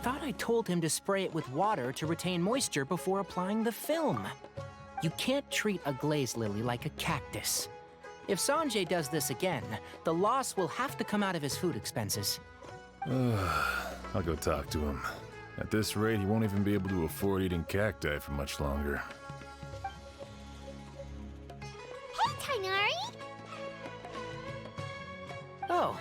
thought I told him to spray it with water to retain moisture before applying the film. You can't treat a glazed lily like a cactus. If Sanjay does this again, the loss will have to come out of his food expenses. I'll go talk to him. At this rate, he won't even be able to afford eating cacti for much longer. Hey, Tainari! Oh,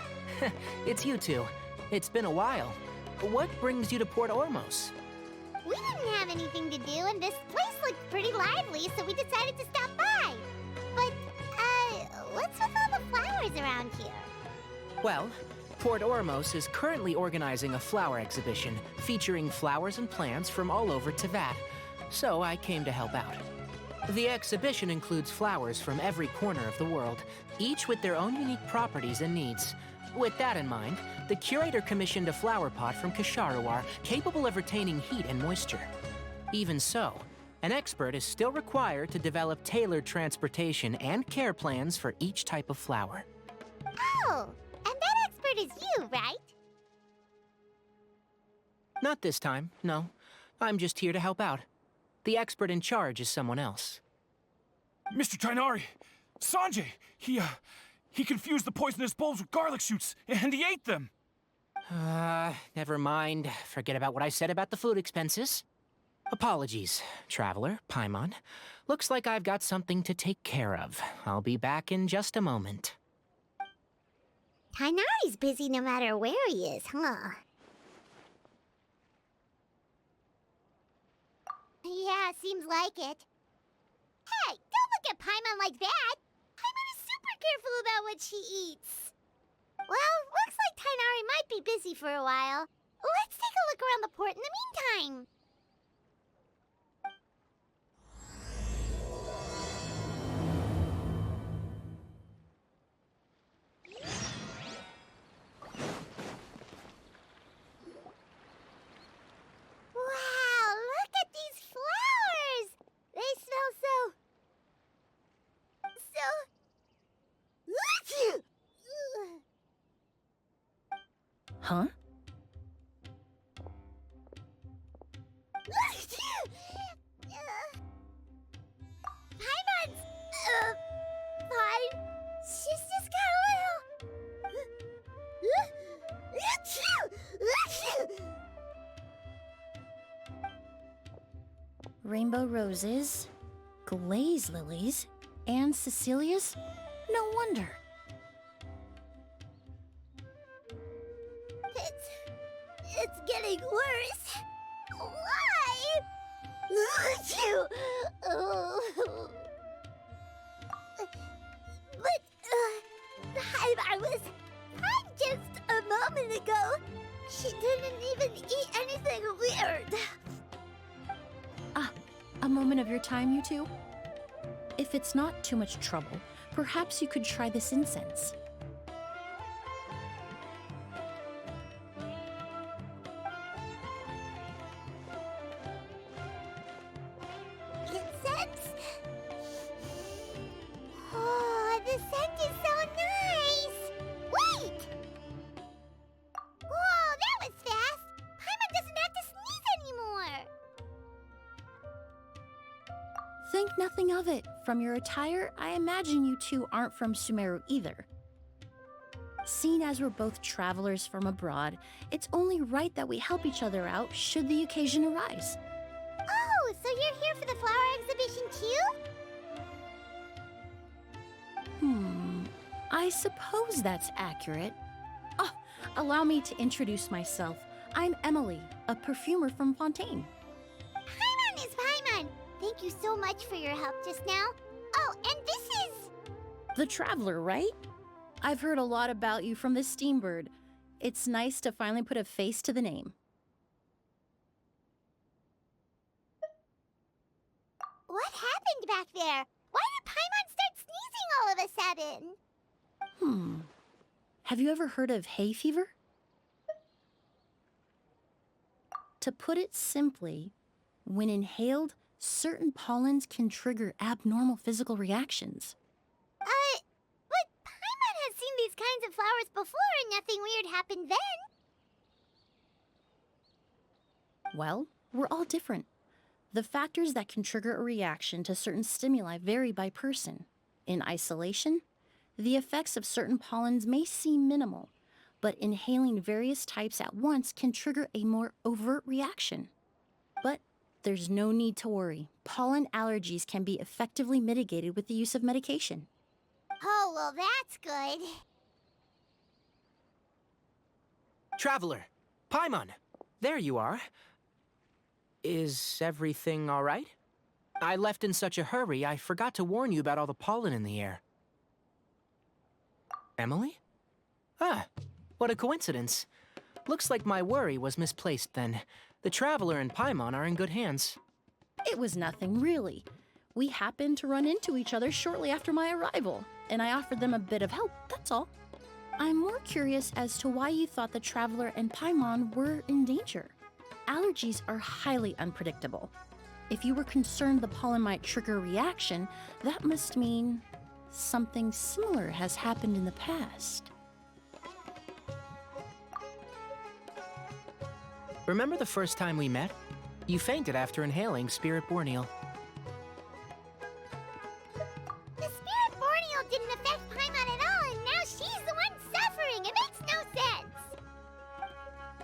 it's you two. It's been a while. What brings you to Port Ormos? We didn't have anything to do, and this place looked pretty lively, so we decided to stop by. But, what's with all the flowers around here? Well, Port Ormos is currently organizing a flower exhibition featuring flowers and plants from all over Teyvat, so I came to help out. The exhibition includes flowers from every corner of the world, each with their own unique properties and needs. With that in mind, the curator commissioned a flower pot from Kasharawar capable of retaining heat and moisture. Even so, an expert is still required to develop tailored transportation and care plans for each type of flower. Oh, and that expert is you, right? Not this time, no. I'm just here to help out. The expert in charge is someone else. Mr. Tainari! Sanjay! He confused the poisonous bulbs with garlic shoots, and he ate them! Never mind. Forget about what I said about the food expenses. Apologies, Traveler, Paimon. Looks like I've got something to take care of. I'll be back in just a moment. Tainari's busy no matter where he is, huh? Yeah, seems like it. Hey, don't look at Paimon like that! Paimon is super careful about what she eats. Well, looks like Tainari might be busy for a while. Let's take a look around the port in the meantime. Wow, look at these flowers! They smell so... Huh? Paimon's... fine. She's just got a little... Rainbow roses, glaze lilies, and Cecilia's? No wonder. It's getting worse. Why? But, I was fine just a moment ago. She didn't even eat anything weird. Ah, a moment of your time, you two? If it's not too much trouble, perhaps you could try this incense. Incense? Oh, the scent is so nice! Wait! Whoa, that was fast! Paimon doesn't have to sneeze anymore! Think nothing of it. From your attire, I imagine you two aren't from Sumeru either. Seeing as we're both travelers from abroad, it's only right that we help each other out should the occasion arise. Oh, so you're here for the flower exhibition too? I suppose that's accurate. Oh, allow me to introduce myself. I'm Emilie, a perfumer from Fontaine. Paimon is Paimon! Thank you so much for your help just now. Oh, and this is... The Traveler, right? I've heard a lot about you from the Steambird. It's nice to finally put a face to the name. What happened back there? Why did Paimon start sneezing all of a sudden? Have you ever heard of hay fever? To put it simply, when inhaled, certain pollens can trigger abnormal physical reactions. But Paimon has seen these kinds of flowers before and nothing weird happened then. Well, we're all different. The factors that can trigger a reaction to certain stimuli vary by person. In isolation, the effects of certain pollens may seem minimal, but inhaling various types at once can trigger a more overt reaction. But there's no need to worry. Pollen allergies can be effectively mitigated with the use of medication. Oh, well, that's good. Traveler, Paimon, there you are. Is everything all right? I left in such a hurry, I forgot to warn you about all the pollen in the air. Emilie? Ah, what a coincidence. Looks like my worry was misplaced then. The Traveler and Paimon are in good hands. It was nothing, really. We happened to run into each other shortly after my arrival, and I offered them a bit of help, that's all. I'm more curious as to why you thought the Traveler and Paimon were in danger. Allergies are highly unpredictable. If you were concerned the pollen might trigger a reaction, that must mean something similar has happened in the past. Remember the first time we met? You fainted after inhaling Spirit Borneal. The Spirit Borneal didn't affect Paimon at all, and now she's the one suffering. It makes no sense.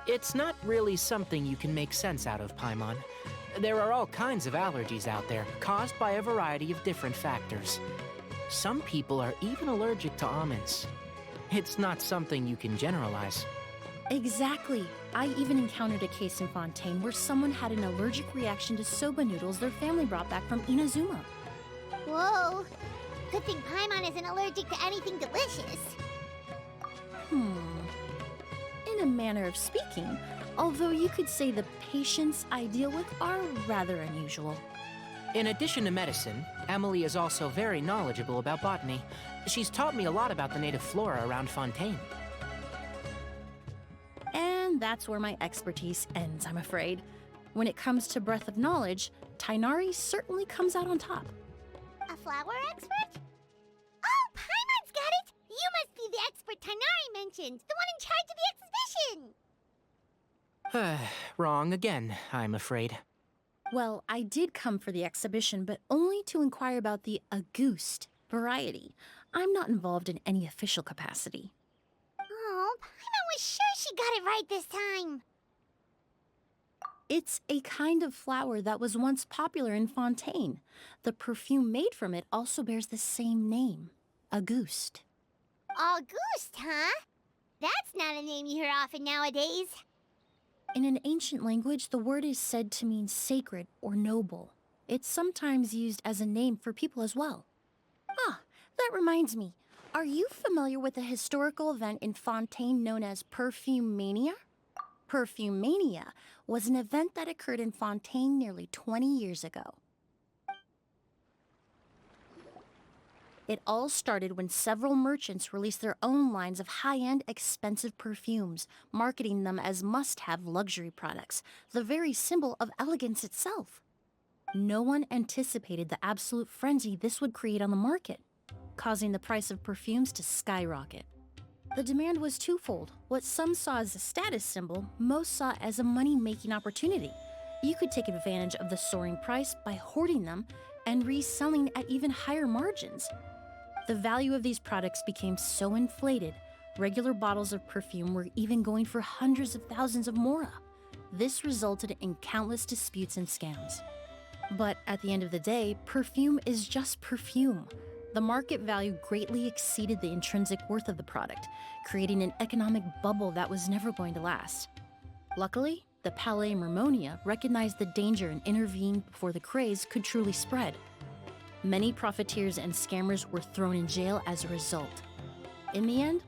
It's not really something you can make sense out of, Paimon. There are all kinds of allergies out there, caused by a variety of different factors. Some people are even allergic to almonds. It's not something you can generalize. Exactly. I even encountered a case in Fontaine where someone had an allergic reaction to soba noodles their family brought back from Inazuma. Whoa. Good thing Paimon isn't allergic to anything delicious. In a manner of speaking, although you could say the patients I deal with are rather unusual. In addition to medicine, Emilie is also very knowledgeable about botany. She's taught me a lot about the native flora around Fontaine. And that's where my expertise ends, I'm afraid. When it comes to breadth of knowledge, Tighnari certainly comes out on top. A flower expert? Oh, Paimon's got it! You must be the expert Tighnari mentioned, the one in charge of the exhibition! Wrong again, I'm afraid. Well, I did come for the exhibition, but only to inquire about the Auguste variety. I'm not involved in any official capacity. Oh, Paimon was sure she got it right this time. It's a kind of flower that was once popular in Fontaine. The perfume made from it also bears the same name, Auguste. Auguste, huh? That's not a name you hear often nowadays. In an ancient language, the word is said to mean sacred or noble. It's sometimes used as a name for people as well. Ah, that reminds me. Are you familiar with a historical event in Fontaine known as Perfume Mania? Perfume Mania was an event that occurred in Fontaine nearly 20 years ago. It all started when several merchants released their own lines of high-end, expensive perfumes, marketing them as must-have luxury products, the very symbol of elegance itself. No one anticipated the absolute frenzy this would create on the market, causing the price of perfumes to skyrocket. The demand was twofold. What some saw as a status symbol, most saw as a money-making opportunity. You could take advantage of the soaring price by hoarding them and reselling at even higher margins. The value of these products became so inflated, regular bottles of perfume were even going for hundreds of thousands of mora. This resulted in countless disputes and scams. But at the end of the day, perfume is just perfume. The market value greatly exceeded the intrinsic worth of the product, creating an economic bubble that was never going to last. Luckily, the Palais Mermonia recognized the danger and intervened before the craze could truly spread. Many profiteers and scammers were thrown in jail as a result. In the end,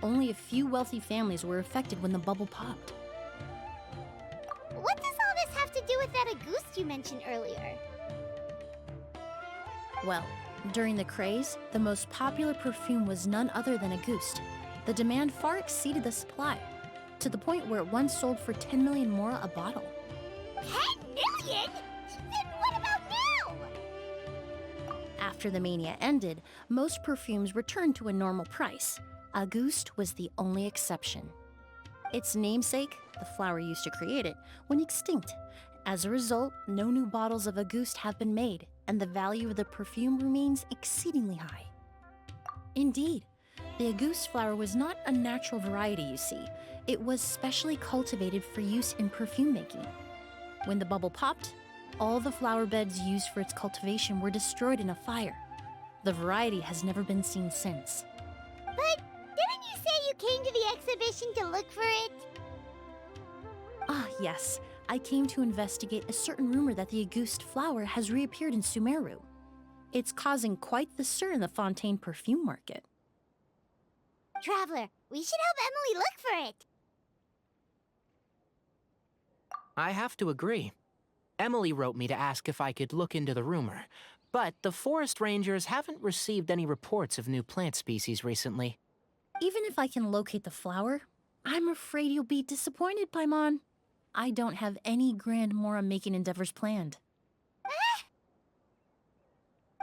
only a few wealthy families were affected when the bubble popped. What does all this have to do with that Auguste you mentioned earlier? Well, during the craze, the most popular perfume was none other than Auguste. The demand far exceeded the supply, to the point where it once sold for 10 million mora a bottle. 10 million? Then what about now? After the mania ended, most perfumes returned to a normal price. Auguste was the only exception. Its namesake, the flower used to create it, went extinct. As a result, no new bottles of Auguste have been made, and the value of the perfume remains exceedingly high. Indeed, the Auguste flower was not a natural variety, you see. It was specially cultivated for use in perfume making. When the bubble popped, all the flower beds used for its cultivation were destroyed in a fire. The variety has never been seen since. But didn't you say you came to the exhibition to look for it? Ah, yes. I came to investigate a certain rumor that the Auguste flower has reappeared in Sumeru. It's causing quite the stir in the Fontaine perfume market. Traveler, we should help Emilie look for it. I have to agree. Emilie wrote me to ask if I could look into the rumor, but the forest rangers haven't received any reports of new plant species recently. Even if I can locate the flower, I'm afraid you'll be disappointed, Paimon. I don't have any grand Mora-making endeavors planned.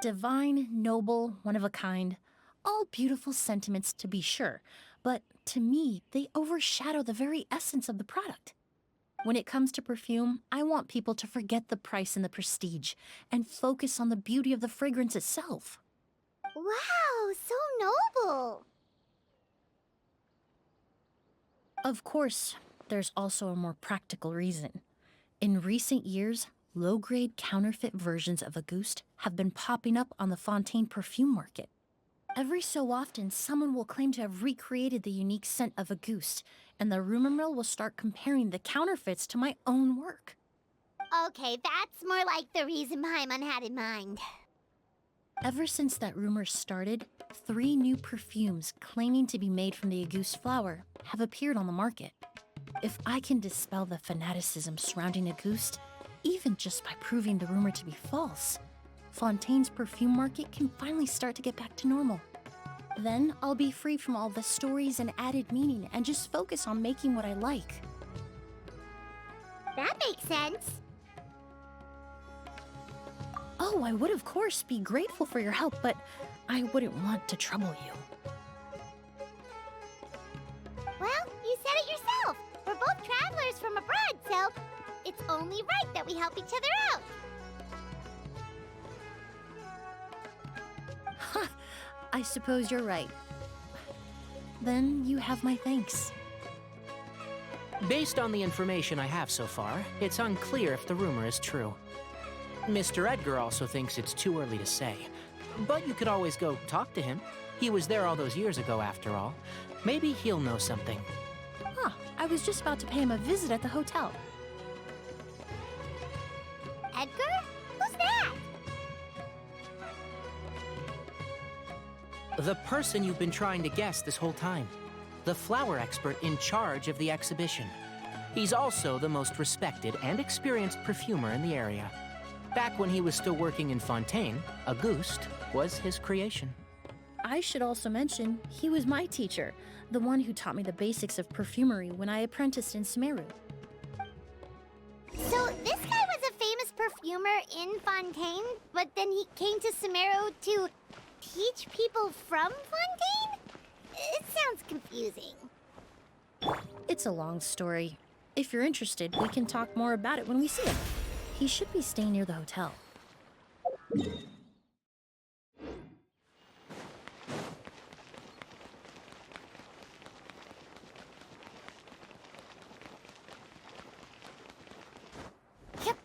Divine, noble, one of a kind, all beautiful sentiments to be sure, but to me, they overshadow the very essence of the product. When it comes to perfume, I want people to forget the price and the prestige, and focus on the beauty of the fragrance itself. Wow, so noble. Of course, there's also a more practical reason. In recent years, low-grade counterfeit versions of Auguste have been popping up on the Fontaine perfume market. Every so often, someone will claim to have recreated the unique scent of Auguste, and the rumor mill will start comparing the counterfeits to my own work. Okay, that's more like the reason Paimon had in mind. Ever since that rumor started, 3 new perfumes claiming to be made from the Auguste flower have appeared on the market. If I can dispel the fanaticism surrounding Auguste, even just by proving the rumor to be false, Fontaine's perfume market can finally start to get back to normal. Then I'll be free from all the stories and added meaning and just focus on making what I like. That makes sense. Oh, I would of course be grateful for your help, but I wouldn't want to trouble you. Well, you said it yourself. We're both travelers from abroad, so it's only right that we help each other out. Huh, I suppose you're right. Then you have my thanks. Based on the information I have so far, it's unclear if the rumor is true. Mr. Edgar also thinks it's too early to say, but you could always go talk to him. He was there all those years ago, after all. Maybe he'll know something. Huh, I was just about to pay him a visit at the hotel. Edgar? Who's that? The person you've been trying to guess this whole time. The flower expert in charge of the exhibition. He's also the most respected and experienced perfumer in the area. Back when he was still working in Fontaine, Auguste was his creation. I should also mention, he was my teacher, the one who taught me the basics of perfumery when I apprenticed in Sumeru. So this guy was a famous perfumer in Fontaine, but then he came to Sumeru to teach people from Fontaine? It sounds confusing. It's a long story. If you're interested, we can talk more about it when we see him. He should be staying near the hotel. Yep.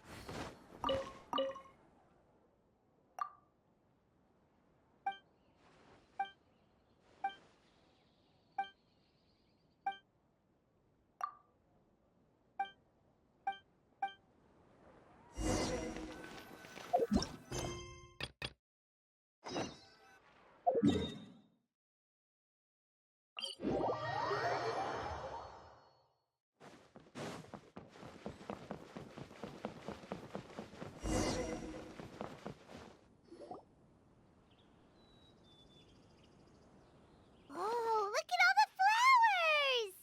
Oh, look at all the flowers!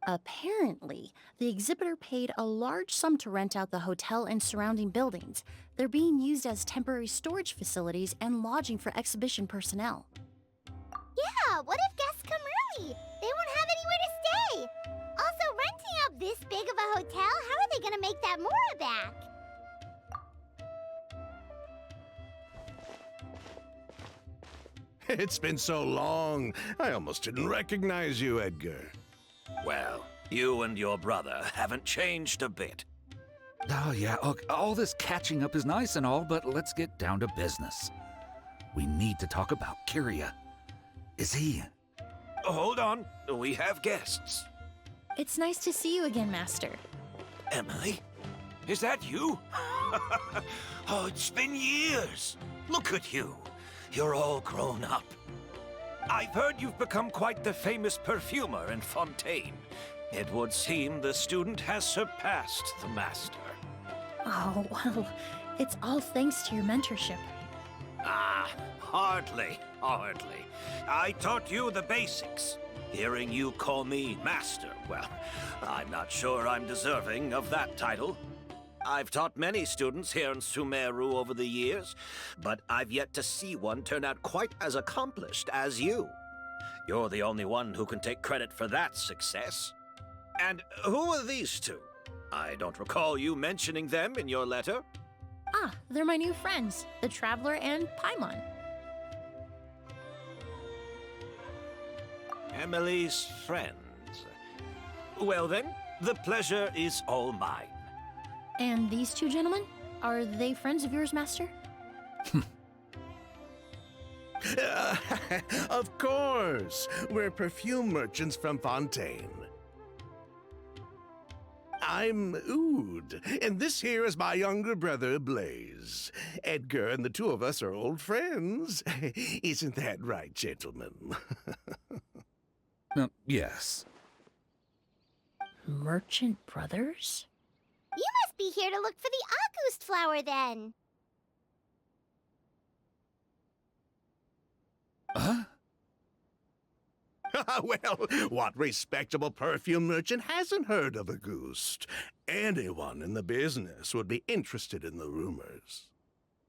Apparently, the exhibitor paid a large sum to rent out the hotel and surrounding buildings. They're being used as temporary storage facilities and lodging for exhibition personnel. Yeah, what if guests come early? They won't have anywhere to stay. Also, big of a hotel, how are they gonna make that Mora back? It's been so long, I almost didn't recognize you, Edgar. Well, you and your brother haven't changed a bit. Oh, yeah, all this catching up is nice and all, but let's get down to business. We need to talk about Kyria. Is he... Hold on, we have guests. It's nice to see you again, Master. Emilie? Is that you? Oh, it's been years. Look at you. You're all grown up. I've heard you've become quite the famous perfumer in Fontaine. It would seem the student has surpassed the master. Oh, well, it's all thanks to your mentorship. Ah, hardly. I taught you the basics. Hearing you call me master, well, I'm not sure I'm deserving of that title. I've taught many students here in Sumeru over the years, but I've yet to see one turn out quite as accomplished as you. You're the only one who can take credit for that success. And who are these two? I don't recall you mentioning them in your letter. Ah, they're my new friends, the Traveler and Paimon. Emilie's friends. Well then, the pleasure is all mine. And these two gentlemen? Are they friends of yours, Master? Of course! We're perfume merchants from Fontaine. I'm Oud, and this here is my younger brother, Blaze. Edgar and the two of us are old friends. Isn't that right, gentlemen? Yes. Merchant brothers? You must be here to look for the August flower, then. Huh? Well, what respectable perfume merchant hasn't heard of Auguste? Anyone in the business would be interested in the rumors.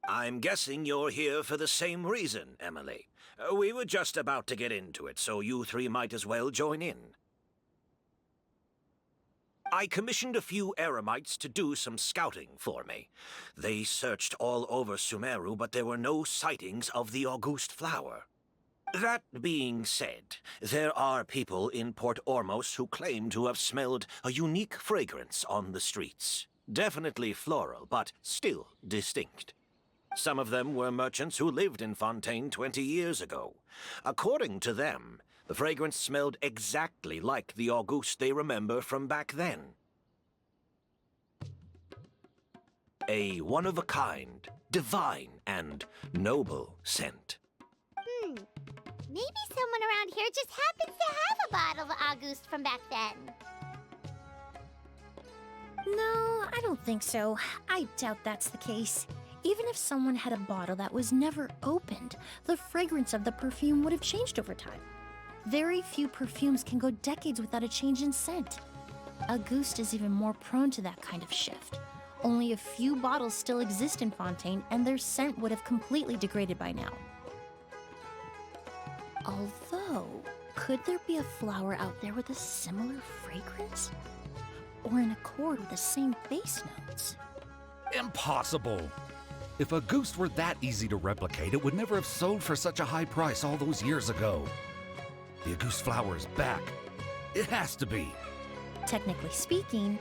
I'm guessing you're here for the same reason, Emilie. We were just about to get into it, so you three might as well join in. I commissioned a few eremites to do some scouting for me. They searched all over Sumeru, but there were no sightings of the August flower. That being said, there are people in Port Ormos who claim to have smelled a unique fragrance on the streets. Definitely floral, but still distinct. Some of them were merchants who lived in Fontaine 20 years ago. According to them, the fragrance smelled exactly like the Auguste they remember from back then. A one-of-a-kind, divine, and noble scent. Maybe someone around here just happens to have a bottle of August from back then. No, I don't think so. I doubt that's the case. Even if someone had a bottle that was never opened, the fragrance of the perfume would have changed over time. Very few perfumes can go decades without a change in scent. Auguste is even more prone to that kind of shift. Only a few bottles still exist in Fontaine, and their scent would have completely degraded by now. Although, could there be a flower out there with a similar fragrance? Or in accord with the same base notes? Impossible! If Auguste were that easy to replicate, it would never have sold for such a high price all those years ago. The Auguste flower is back. It has to be. Technically speaking,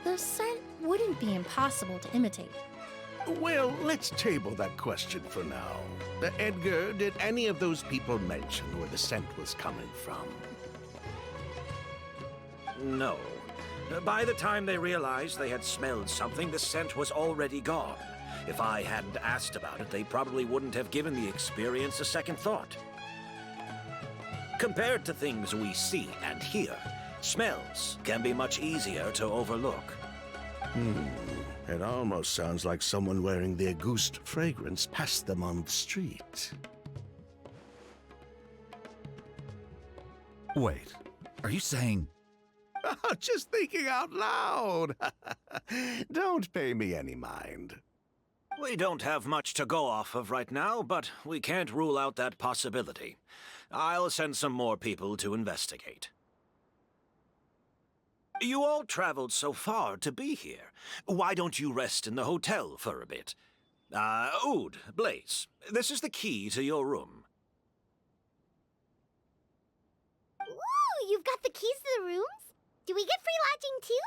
the scent wouldn't be impossible to imitate. Well, let's table that question for now. Edgar, did any of those people mention where the scent was coming from? No. By the time they realized they had smelled something, the scent was already gone. If I hadn't asked about it, they probably wouldn't have given the experience a second thought. Compared to things we see and hear, smells can be much easier to overlook. It almost sounds like someone wearing the Auguste fragrance passed them on the street. Wait, are you saying... Just thinking out loud. Don't pay me any mind. We don't have much to go off of right now, but we can't rule out that possibility. I'll send some more people to investigate. You all traveled so far to be here. Why don't you rest in the hotel for a bit? Ood, Blaze, this is the key to your room. Ooh, you've got the keys to the rooms? Do we get free lodging too?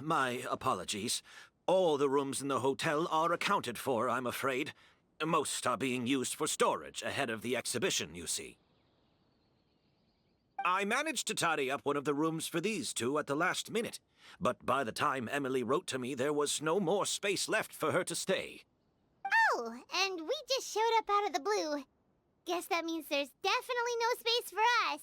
My apologies. All the rooms in the hotel are accounted for, I'm afraid. Most are being used for storage ahead of the exhibition, you see. I managed to tidy up one of the rooms for these two at the last minute, but by the time Emilie wrote to me, there was no more space left for her to stay. Oh, and we just showed up out of the blue. Guess that means there's definitely no space for us.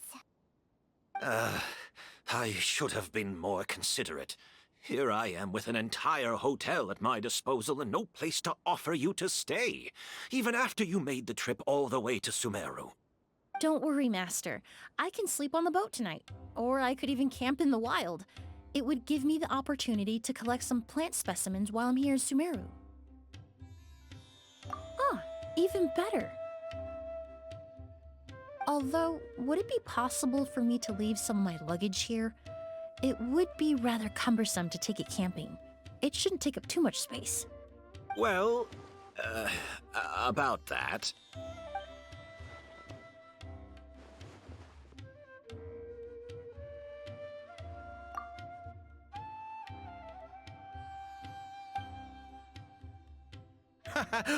I should have been more considerate. Here I am with an entire hotel at my disposal and no place to offer you to stay, even after you made the trip all the way to Sumeru. Don't worry, Master. I can sleep on the boat tonight. Or I could even camp in the wild. It would give me the opportunity to collect some plant specimens while I'm here in Sumeru. Ah, even better. Although, would it be possible for me to leave some of my luggage here? It would be rather cumbersome to take it camping. It shouldn't take up too much space. Well, about that.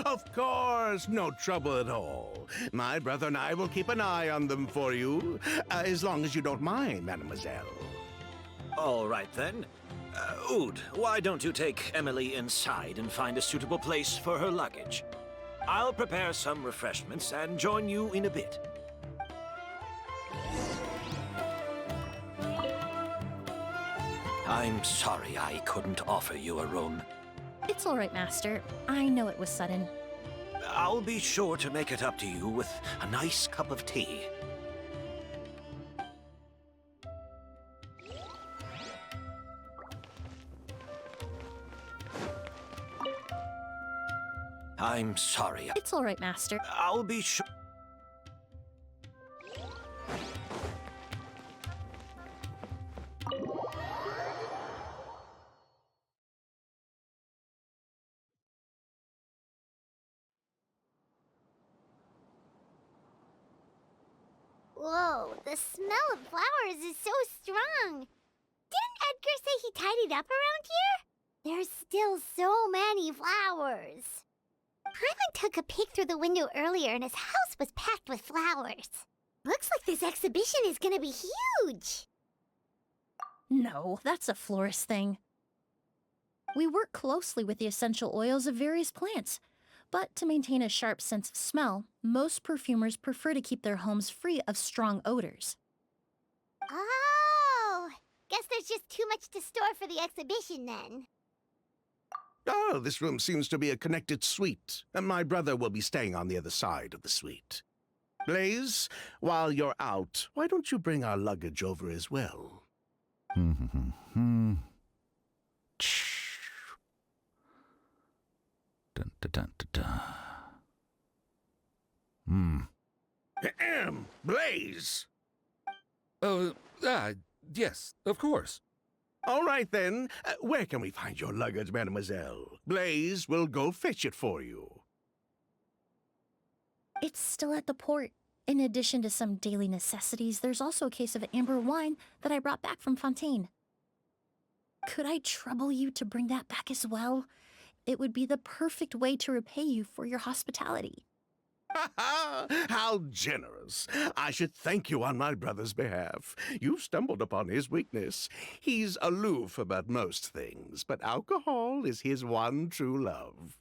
Of course, no trouble at all. My brother and I will keep an eye on them for you, as long as you don't mind, mademoiselle. All right, then. Ood, why don't you take Emilie inside and find a suitable place for her luggage? I'll prepare some refreshments and join you in a bit. I'm sorry I couldn't offer you a room. It's all right, Master. I know it was sudden. I'll be sure to make it up to you with a nice cup of tea. I'm sorry. It's all right, Master. I'll be sure. Whoa, the smell of flowers is so strong. Didn't Edgar say he tidied up around here? There's still so many flowers. Paimon took a peek through the window earlier and his house was packed with flowers. Looks like this exhibition is gonna be huge. No, that's a florist thing. We work closely with the essential oils of various plants, but to maintain a sharp sense of smell, most perfumers prefer to keep their homes free of strong odors. Oh, guess there's just too much to store for the exhibition then. Oh, this room seems to be a connected suite, and my brother will be staying on the other side of the suite. Blaze, while you're out, why don't you bring our luggage over as well? Dun, dun, dun, dun, dun. Blaze! Yes, of course. All right, then. Where can we find your luggage, mademoiselle? Blaze will go fetch it for you. It's still at the port. In addition to some daily necessities, there's also a case of amber wine that I brought back from Fontaine. Could I trouble you to bring that back as well? It would be the perfect way to repay you for your hospitality. How generous. I should thank you on my brother's behalf. You stumbled upon his weakness. He's aloof about most things, but alcohol is his one true love.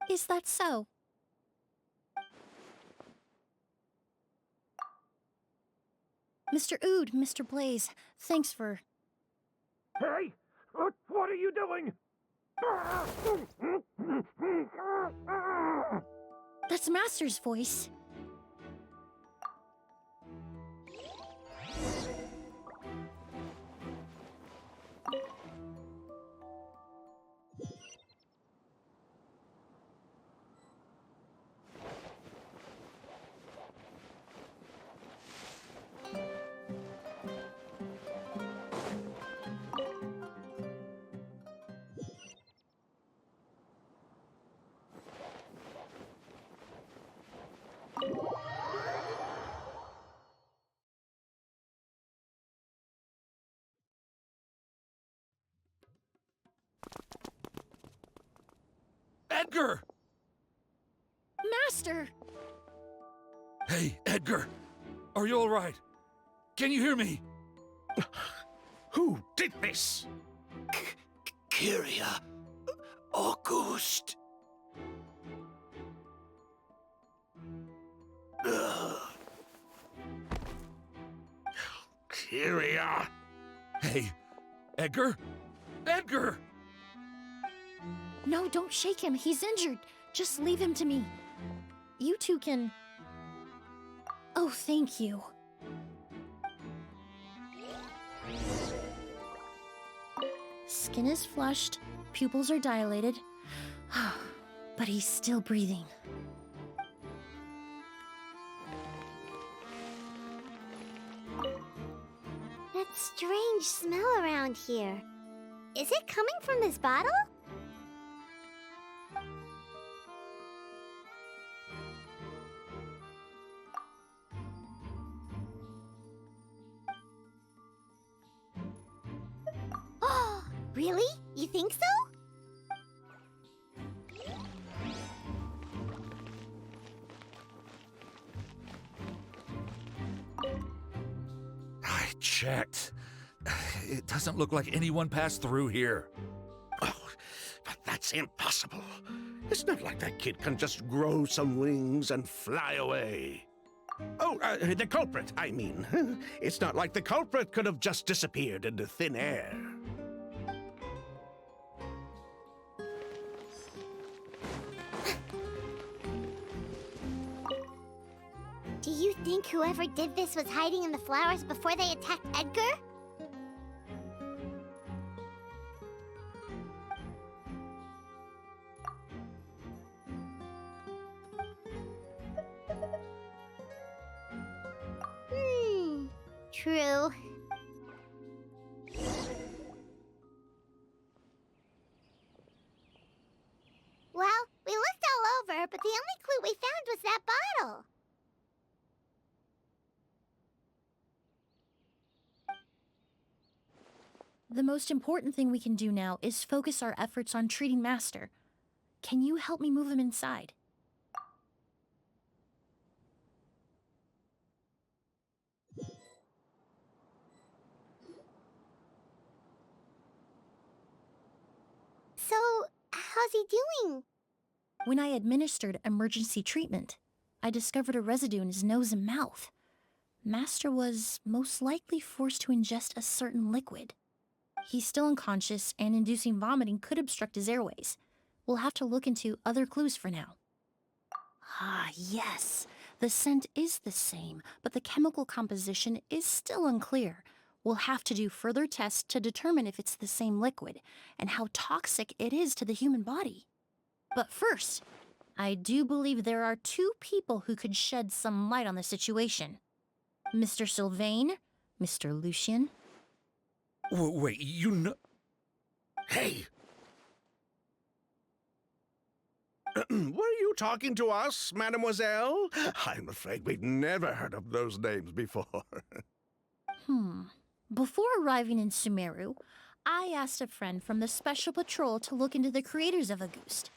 Is that so? Mr. Ood, Mr. Blaze, thanks for... Hey! What are you doing? That's Master's voice. Edgar! Master! Hey, Edgar! Are you all right? Can you hear me? Who did this? Kyria. August. Kyria. Hey, Edgar? Edgar! No, don't shake him. He's injured. Just leave him to me. You two can... Oh, thank you. Skin is flushed, pupils are dilated, but he's still breathing. That strange smell around here. Is it coming from this bottle? Oh, really? You think so? I checked. It doesn't look like anyone passed through here. Oh, but that's impossible. It's not like that kid can just grow some wings and fly away. Oh, the culprit, I mean. It's not like the culprit could have just disappeared into thin air. Do you think whoever did this was hiding in the flowers before they attacked Edgar? True. Well, we looked all over, but the only clue we found was that bottle. The most important thing we can do now is focus our efforts on treating Master. Can you help me move him inside? So, how's he doing? When I administered emergency treatment, I discovered a residue in his nose and mouth. Master was most likely forced to ingest a certain liquid. He's still unconscious, and inducing vomiting could obstruct his airways. We'll have to look into other clues for now. Ah, yes. The scent is the same, but the chemical composition is still unclear. We'll have to do further tests to determine if it's the same liquid, and how toxic it is to the human body. But first, I do believe there are two people who could shed some light on the situation. Mr. Sylvain, Mr. Lucien. Wait, you know... Hey! Were you talking to us, mademoiselle? I'm afraid we've never heard of those names before. Before arriving in Sumeru, I asked a friend from the Special Patrol to look into the creators of Auguste.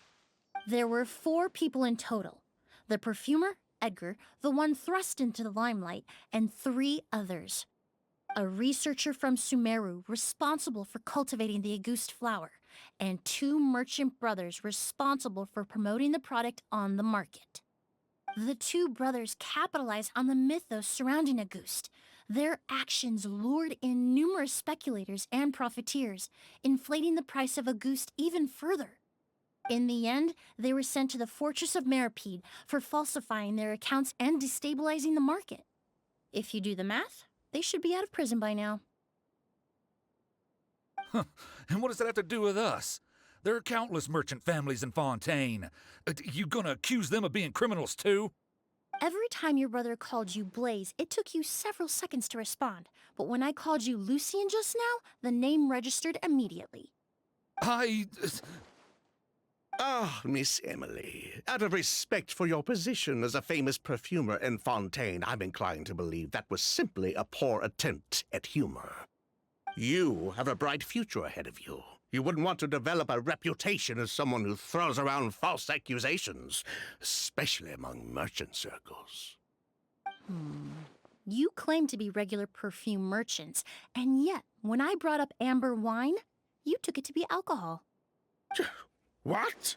There were 4 people in total. The perfumer, Edgar, the one thrust into the limelight, and 3 others. A researcher from Sumeru responsible for cultivating the Auguste flower, and 2 merchant brothers responsible for promoting the product on the market. The 2 brothers capitalized on the mythos surrounding Auguste. Their actions lured in numerous speculators and profiteers, inflating the price of Auguste even further. In the end, they were sent to the Fortress of Meripede for falsifying their accounts and destabilizing the market. If you do the math, they should be out of prison by now. And what does that have to do with us? There are countless merchant families in Fontaine. You gonna accuse them of being criminals too? Every time your brother called you Blaze, it took you several seconds to respond. But when I called you Lucien just now, the name registered immediately. Ah, Miss Emilie, out of respect for your position as a famous perfumer in Fontaine, I'm inclined to believe that was simply a poor attempt at humor. You have a bright future ahead of you. You wouldn't want to develop a reputation as someone who throws around false accusations, especially among merchant circles. You claim to be regular perfume merchants, and yet, when I brought up amber wine, you took it to be alcohol. What?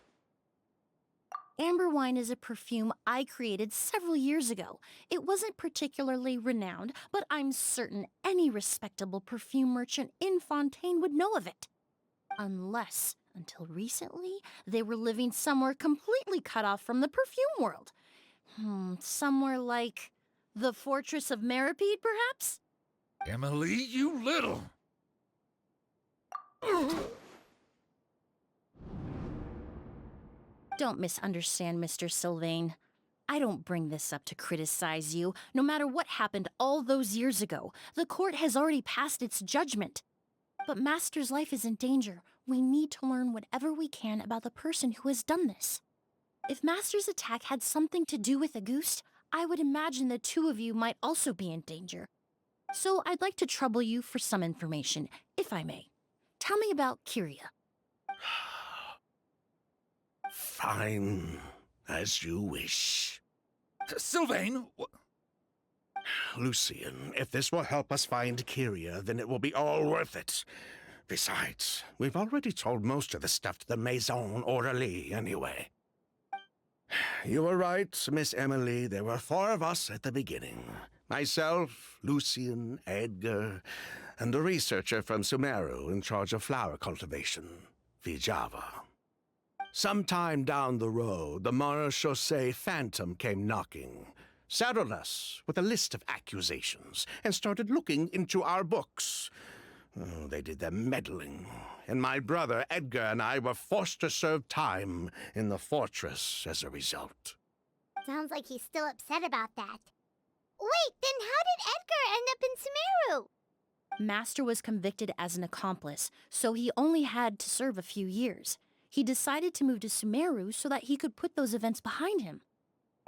Amber wine is a perfume I created several years ago. It wasn't particularly renowned, but I'm certain any respectable perfume merchant in Fontaine would know of it. Unless, until recently, they were living somewhere completely cut off from the perfume world. Somewhere like the Fortress of Meripede, perhaps? Emilie, you little... Don't misunderstand, Mr. Sylvain. I don't bring this up to criticize you. No matter what happened all those years ago, the court has already passed its judgment. But Master's life is in danger. We need to learn whatever we can about the person who has done this. If Master's attack had something to do with Auguste, I would imagine the two of you might also be in danger. So I'd like to trouble you for some information, if I may. Tell me about Kyria. Fine, as you wish. Sylvain, Lucien, if this will help us find Kyria, then it will be all worth it. Besides, we've already told most of the stuff to the Maison Orderly anyway. You were right, Miss Emilie. There were 4 of us at the beginning. Myself, Lucien, Edgar, and a researcher from Sumeru in charge of flower cultivation, Vijava. Sometime down the road, the Marechaussee Phantom came knocking, saddled us with a list of accusations, and started looking into our books. Oh, they did their meddling, and my brother Edgar and I were forced to serve time in the fortress as a result. Sounds like he's still upset about that. Wait, then how did Edgar end up in Sumeru? Master was convicted as an accomplice, so he only had to serve a few years. He decided to move to Sumeru so that he could put those events behind him.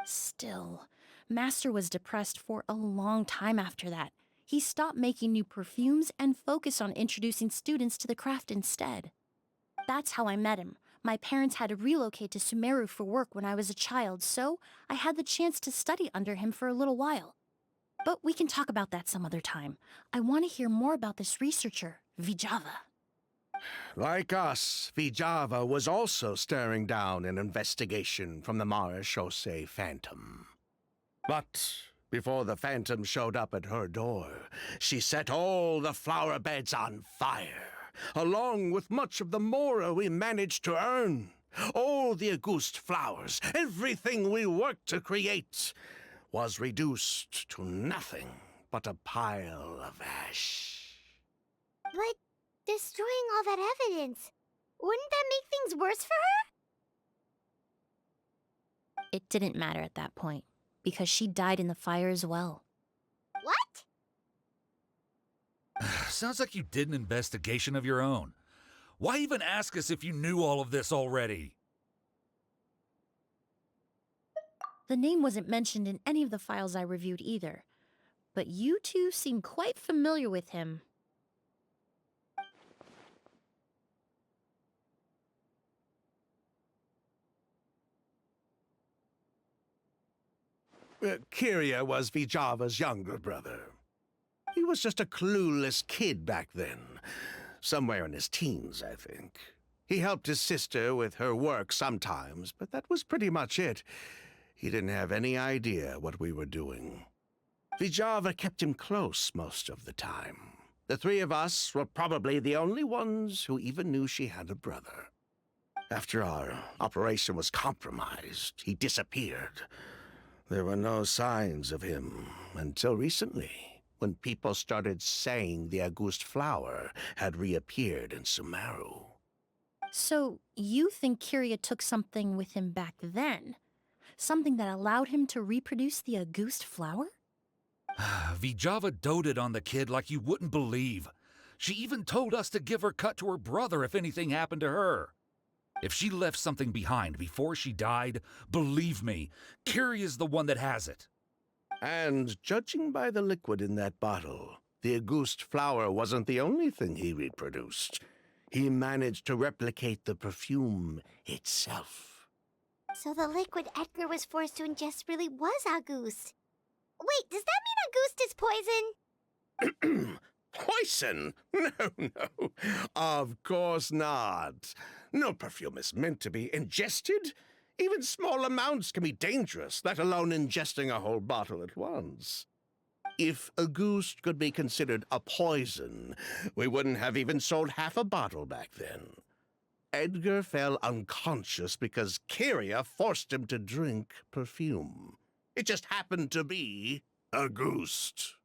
Still, Master was depressed for a long time after that. He stopped making new perfumes and focused on introducing students to the craft instead. That's how I met him. My parents had to relocate to Sumeru for work when I was a child, so I had the chance to study under him for a little while. But we can talk about that some other time. I want to hear more about this researcher, Vijava. Like us, Vijava was also staring down an investigation from the Marechaussee Phantom. But before the Phantom showed up at her door, she set all the flower beds on fire, along with much of the mora we managed to earn. All the Auguste flowers, everything we worked to create, was reduced to nothing but a pile of ash. But destroying all that evidence, wouldn't that make things worse for her? It didn't matter at that point, because she died in the fire as well. What? sounds like you did an investigation of your own. Why even ask us if you knew all of this already? The name wasn't mentioned in any of the files I reviewed either, but you two seem quite familiar with him. Kyria was Vijava's younger brother. He was just a clueless kid back then, somewhere in his teens, I think. He helped his sister with her work sometimes, but that was pretty much it. He didn't have any idea what we were doing. Vijava kept him close most of the time. The 3 of us were probably the only ones who even knew she had a brother. After our operation was compromised, he disappeared. There were no signs of him until recently, when people started saying the Auguste flower had reappeared in Sumeru. So, you think Kyria took something with him back then? Something that allowed him to reproduce the Auguste flower? Vijava doted on the kid like you wouldn't believe. She even told us to give her cut to her brother if anything happened to her. If she left something behind before she died, believe me, Kyria's the one that has it. And judging by the liquid in that bottle, the Auguste flower wasn't the only thing he reproduced. He managed to replicate the perfume itself. So the liquid Edgar was forced to ingest really was Auguste. Wait, does that mean Auguste is poison? Poison? No, no. Of course not. No perfume is meant to be ingested. Even small amounts can be dangerous, let alone ingesting a whole bottle at once. If Auguste could be considered a poison, we wouldn't have even sold half a bottle back then. Edgar fell unconscious because Kyria forced him to drink perfume. It just happened to be Auguste.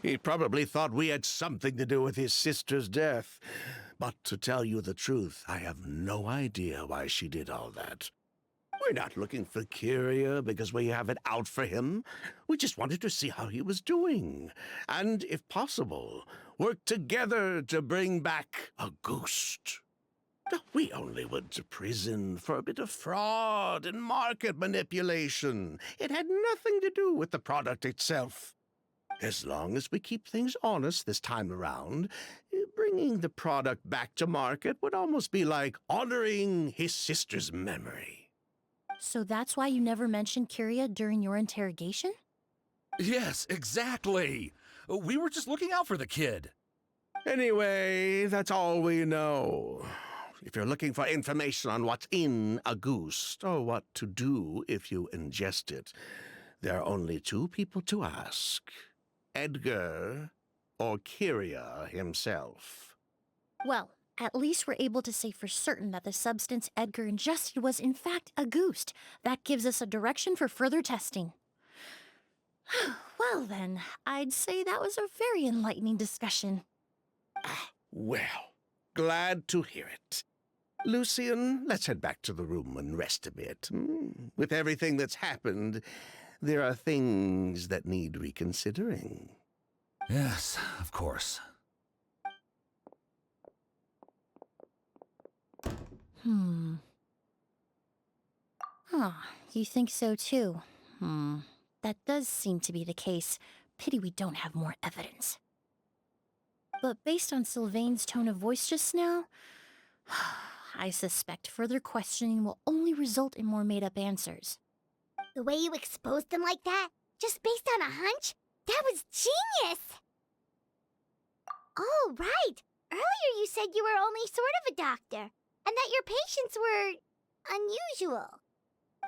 He probably thought we had something to do with his sister's death. But to tell you the truth, I have no idea why she did all that. We're not looking for Kyria because we have it out for him. We just wanted to see how he was doing. And, if possible, work together to bring back Auguste. We only went to prison for a bit of fraud and market manipulation. It had nothing to do with the product itself. As long as we keep things honest this time around, bringing the product back to market would almost be like honoring his sister's memory. So that's why you never mentioned Kyria during your interrogation? Yes, exactly. We were just looking out for the kid. Anyway, that's all we know. If you're looking for information on what's in Auguste, or what to do if you ingest it, there are only two people to ask. Edgar or Kyria himself. Well, at least we're able to say for certain that the substance Edgar ingested was in fact Auguste. That gives us a direction for further testing. Well then, I'd say that was a very enlightening discussion. Well, glad to hear it. Lucian, let's head back to the room and rest a bit. With everything that's happened, there are things that need reconsidering. Yes, of course. You think so too? That does seem to be the case. Pity we don't have more evidence. But based on Sylvain's tone of voice just now, I suspect further questioning will only result in more made-up answers. The way you exposed them like that, just based on a hunch, that was genius! Oh, right. Earlier you said you were only sort of a doctor, and that your patients were unusual.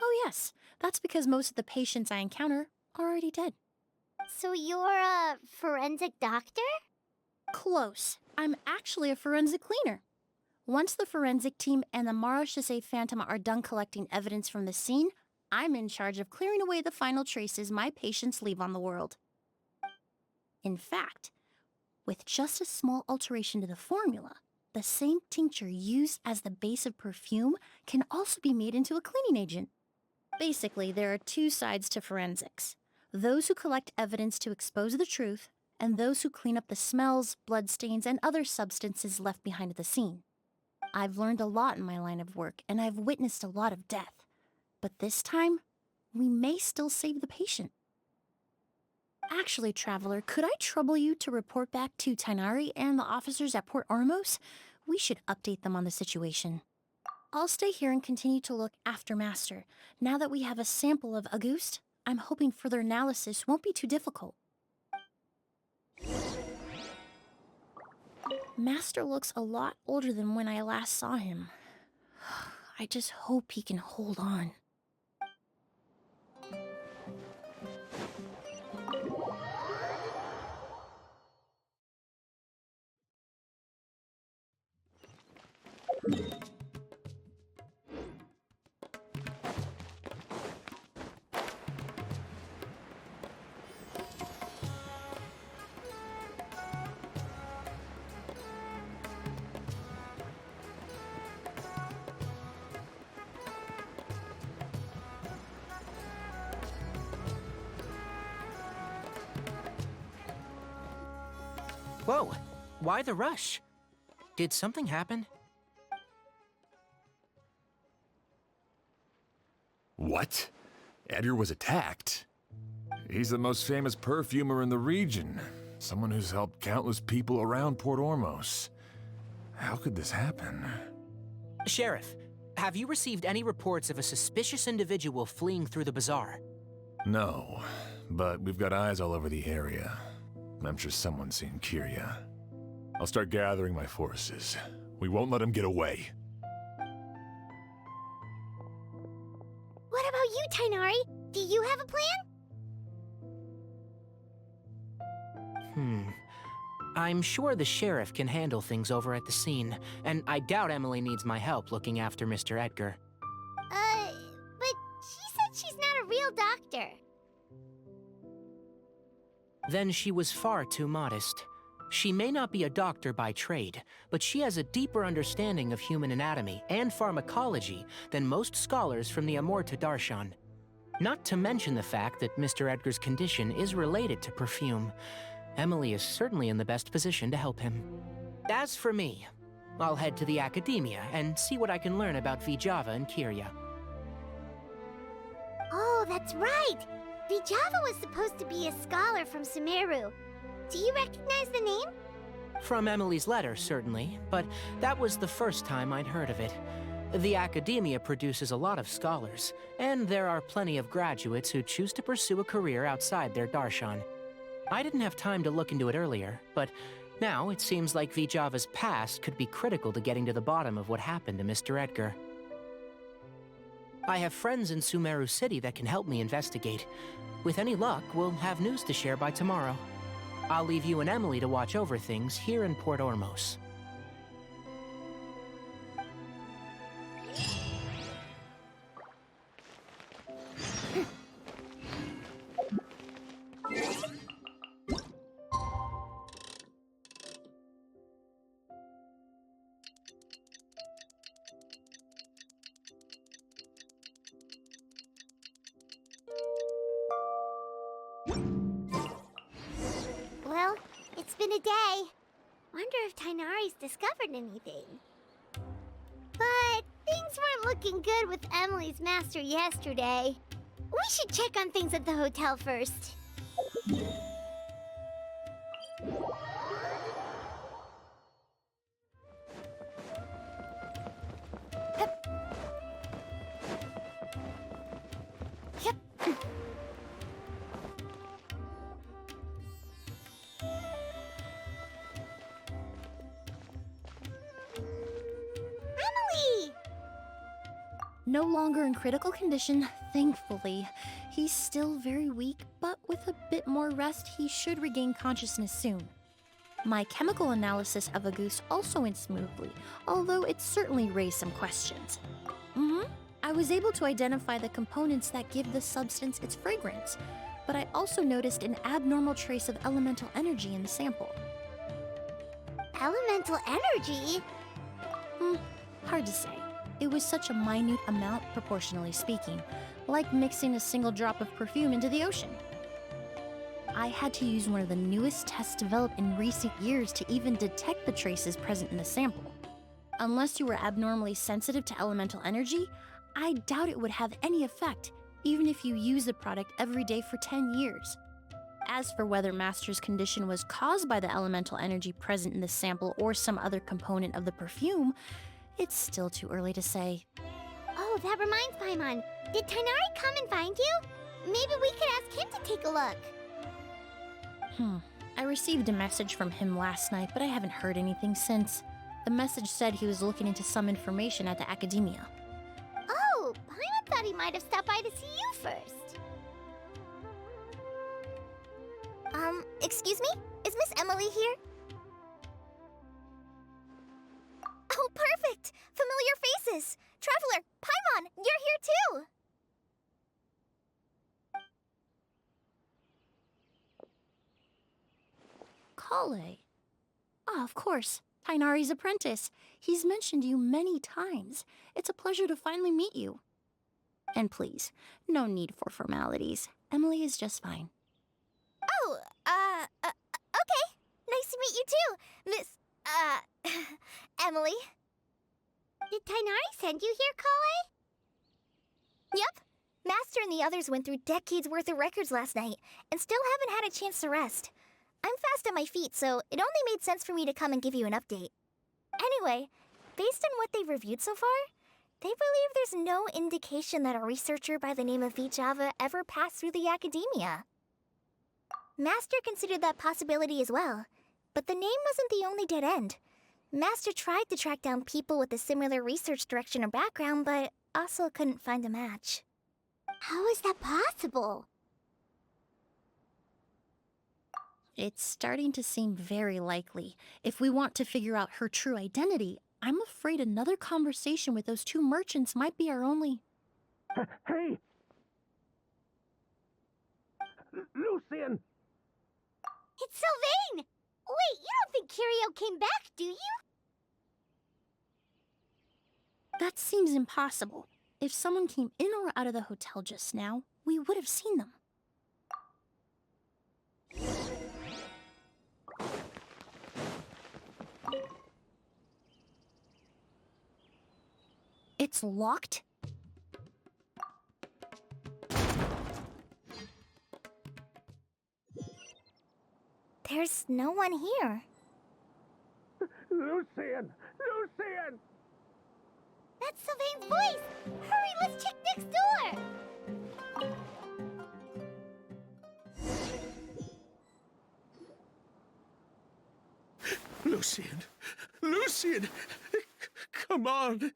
Oh yes, that's because most of the patients I encounter are already dead. So you're a forensic doctor? Close. I'm actually a forensic cleaner. Once the forensic team and the Marechaussee Phantom are done collecting evidence from the scene, I'm in charge of clearing away the final traces my patients leave on the world. In fact, with just a small alteration to the formula, the same tincture used as the base of perfume can also be made into a cleaning agent. Basically, there are two sides to forensics. Those who collect evidence to expose the truth, and those who clean up the smells, bloodstains, and other substances left behind at the scene. I've learned a lot in my line of work, and I've witnessed a lot of death. But this time, we may still save the patient. Actually, Traveler, could I trouble you to report back to Tighnari and the officers at Port Ormos? We should update them on the situation. I'll stay here and continue to look after Master. Now that we have a sample of Auguste, I'm hoping further analysis won't be too difficult. Master looks a lot older than when I last saw him. I just hope he can hold on. Whoa, why the rush? Did something happen? What? Edgar was attacked? He's the most famous perfumer in the region. Someone who's helped countless people around Port Ormos. How could this happen? Sheriff, have you received any reports of a suspicious individual fleeing through the bazaar? No, but we've got eyes all over the area. I'm sure someone's seen Kirya. I'll start gathering my forces. We won't let him get away. What about you, Tainari? Do you have a plan? I'm sure the sheriff can handle things over at the scene, and I doubt Emilie needs my help looking after Mr. Edgar. But she said she's not a real doctor. Then she was far too modest. She may not be a doctor by trade, but she has a deeper understanding of human anatomy and pharmacology than most scholars from the Amurta Darshan. Not to mention the fact that Mr. Edgar's condition is related to perfume. Emilie is certainly in the best position to help him. As for me, I'll head to the academia and see what I can learn about Vijava and Kirya. Oh, that's right! Vijava was supposed to be a scholar from Sumeru. Do you recognize the name? From Emilie's letter, certainly, but that was the first time I'd heard of it. The academia produces a lot of scholars, and there are plenty of graduates who choose to pursue a career outside their darshan. I didn't have time to look into it earlier, but now it seems like Vijava's past could be critical to getting to the bottom of what happened to Mr. Edgar. I have friends in Sumeru City that can help me investigate. With any luck, we'll have news to share by tomorrow. I'll leave you and Emilie to watch over things here in Port Ormos. Well, it's been a day. Wonder if Tainari's discovered anything. But things weren't looking good with Emilie's master yesterday. We should check on things at the hotel first. Hup. Yep. Emily! No longer in critical condition, thankfully. He's still very weak, but with a bit more rest, he should regain consciousness soon. My chemical analysis of a goose also went smoothly, although it certainly raised some questions. I was able to identify the components that give the substance its fragrance, but I also noticed an abnormal trace of elemental energy in the sample. Elemental energy? Hard to say. It was such a minute amount, proportionally speaking, like mixing a single drop of perfume into the ocean. I had to use one of the newest tests developed in recent years to even detect the traces present in the sample. Unless you were abnormally sensitive to elemental energy, I doubt it would have any effect, even if you use the product every day for 10 years. As for whether Master's condition was caused by the elemental energy present in the sample or some other component of the perfume, it's still too early to say. Oh, that reminds Paimon. Did Tainari come and find you? Maybe we could ask him to take a look. I received a message from him last night, but I haven't heard anything since. The message said he was looking into some information at the academia. Oh, Paimon thought he might have stopped by to see you first. Excuse me? Is Miss Emilie here? Oh, perfect! Familiar faces! Traveler, Paimon, you're here too! Kale. Ah, of course. Tainari's apprentice. He's mentioned you many times. It's a pleasure to finally meet you. And please, no need for formalities. Emilie is just fine. Oh, okay. Nice to meet you too, Miss, Emilie. Did Tainari send you here, Kale? Yep. Master and the others went through decades worth of records last night, and still haven't had a chance to rest. I'm fast on my feet, so it only made sense for me to come and give you an update. Anyway, based on what they've reviewed so far, they believe there's no indication that a researcher by the name of Vijava ever passed through the academia. Master considered that possibility as well, but the name wasn't the only dead end. Master tried to track down people with a similar research direction or background, but also couldn't find a match. How is that possible? It's starting to seem very likely. If we want to figure out her true identity, I'm afraid another conversation with those two merchants might be our only... Hey! Lucian! It's Sylvain! Wait, you don't think Curio came back, do you? That seems impossible. If someone came in or out of the hotel just now, we would have seen them. It's locked? There's no one here. Lucian! Lucian! That's Sylvain's voice! Hurry, let's check next door! Lucian! Lucian! Come on!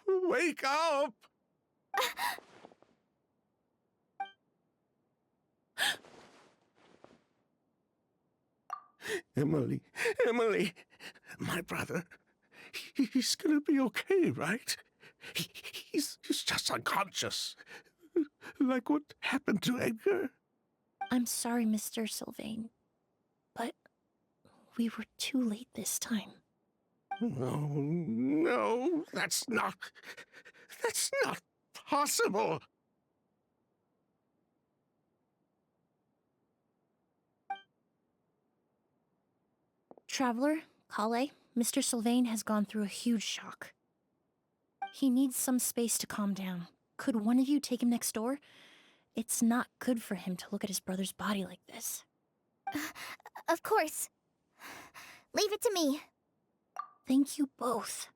Wake up! Emilie, Emilie, my brother, he's gonna be okay, right? He's just unconscious, like what happened to Edgar. I'm sorry, Mr. Sylvain, but we were too late this time. No, that's not possible. Traveler, Kale, Mr. Sylvain has gone through a huge shock. He needs some space to calm down. Could one of you take him next door? It's not good for him to look at his brother's body like this. Of course. Leave it to me. Thank you both.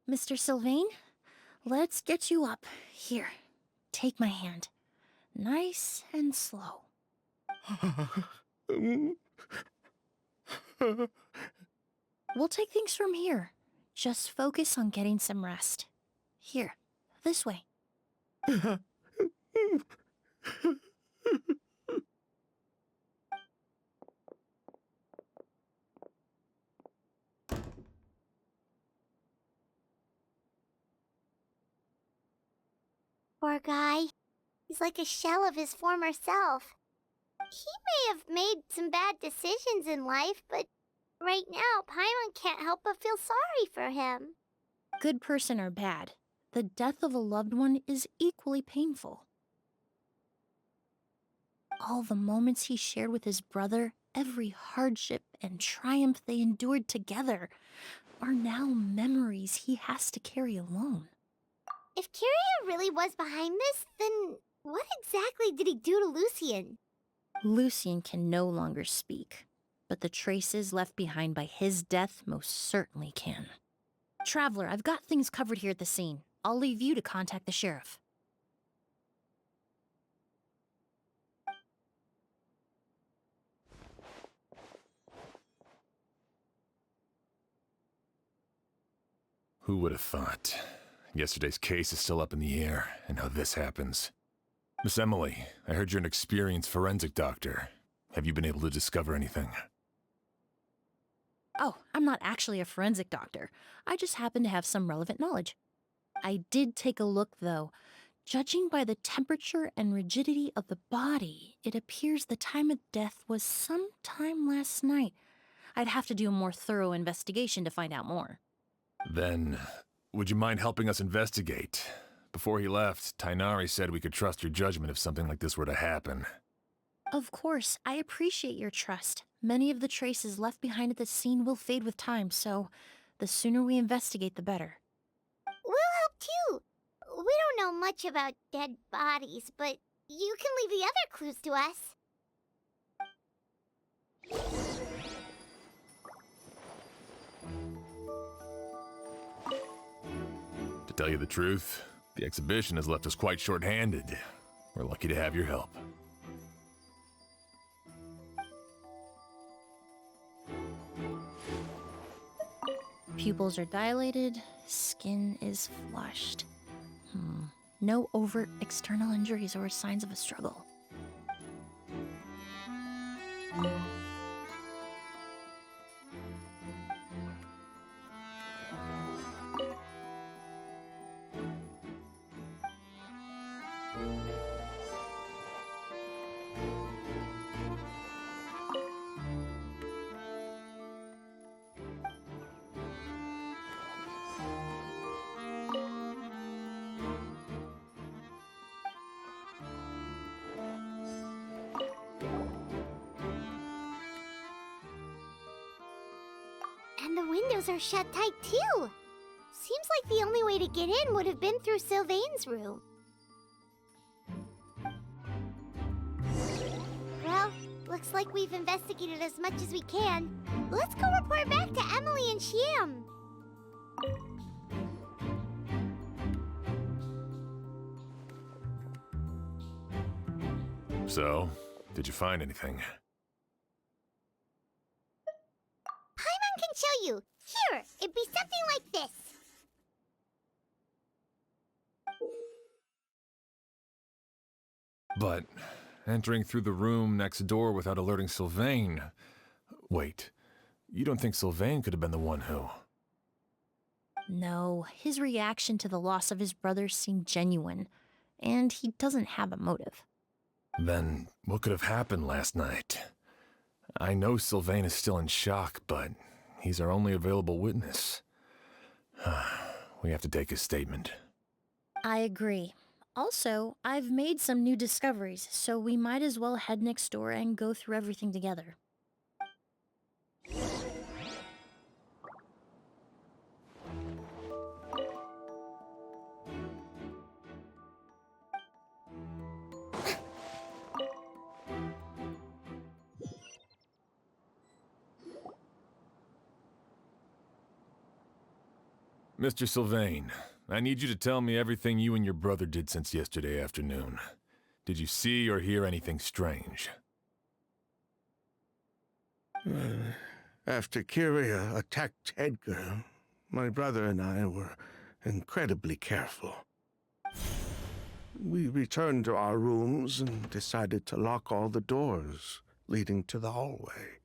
Mr. Sylvain, let's get you up. Here, take my hand. Nice and slow. We'll take things from here. Just focus on getting some rest. Here, this way. Poor guy. He's like a shell of his former self. He may have made some bad decisions in life, but right now, Paimon can't help but feel sorry for him. Good person or bad, the death of a loved one is equally painful. All the moments he shared with his brother, every hardship and triumph they endured together, are now memories he has to carry alone. If Curio really was behind this, then what exactly did he do to Lucian? Lucian can no longer speak, but the traces left behind by his death most certainly can. Traveler, I've got things covered here at the scene. I'll leave you to contact the sheriff. Who would have thought? Yesterday's case is still up in the air, and now this happens. Miss Emilie, I heard you're an experienced forensic doctor. Have you been able to discover anything? Oh, I'm not actually a forensic doctor. I just happen to have some relevant knowledge. I did take a look, though. Judging by the temperature and rigidity of the body, it appears the time of death was sometime last night. I'd have to do a more thorough investigation to find out more. Then, would you mind helping us investigate? Before he left, Tighnari said we could trust your judgment if something like this were to happen. Of course, I appreciate your trust. Many of the traces left behind at the scene will fade with time, so The sooner we investigate, the better. We'll help too. We don't know much about dead bodies, but you can leave the other clues to us. To tell you the truth, the exhibition has left us quite short-handed. We're lucky to have your help. Pupils are dilated, skin is flushed. No overt external injuries or signs of a struggle. And the windows are shut tight too. Seems like the only way to get in would have been through Sylvain's room. Well, looks like we've investigated as much as we can. Let's go report back to Emilie and Shiam. So, did you find anything? Paimon can show you. Here, it'd be something like this. But entering through the room next door without alerting Sylvain... Wait, you don't think Sylvain could have been the one who... No, his reaction to the loss of his brother seemed genuine, and he doesn't have a motive. Then what could have happened last night? I know Sylvain is still in shock, but he's our only available witness. We have to take his statement. I agree. Also, I've made some new discoveries, so we might as well head next door and go through everything together. Mr. Sylvain, I need you to tell me everything you and your brother did since yesterday afternoon. Did you see or hear anything strange? After Kyria attacked Edgar, my brother and I were incredibly careful. We returned to our rooms and decided to lock all the doors leading to the hallway.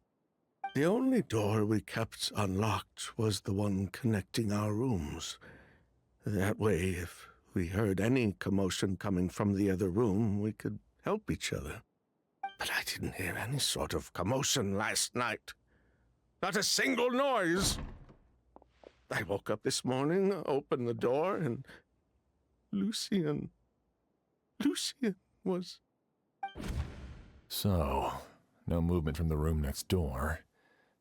The only door we kept unlocked was the one connecting our rooms. That way, if we heard any commotion coming from the other room, we could help each other. But I didn't hear any sort of commotion last night. Not a single noise. I woke up this morning, opened the door, and Lucien was... So, no movement from the room next door.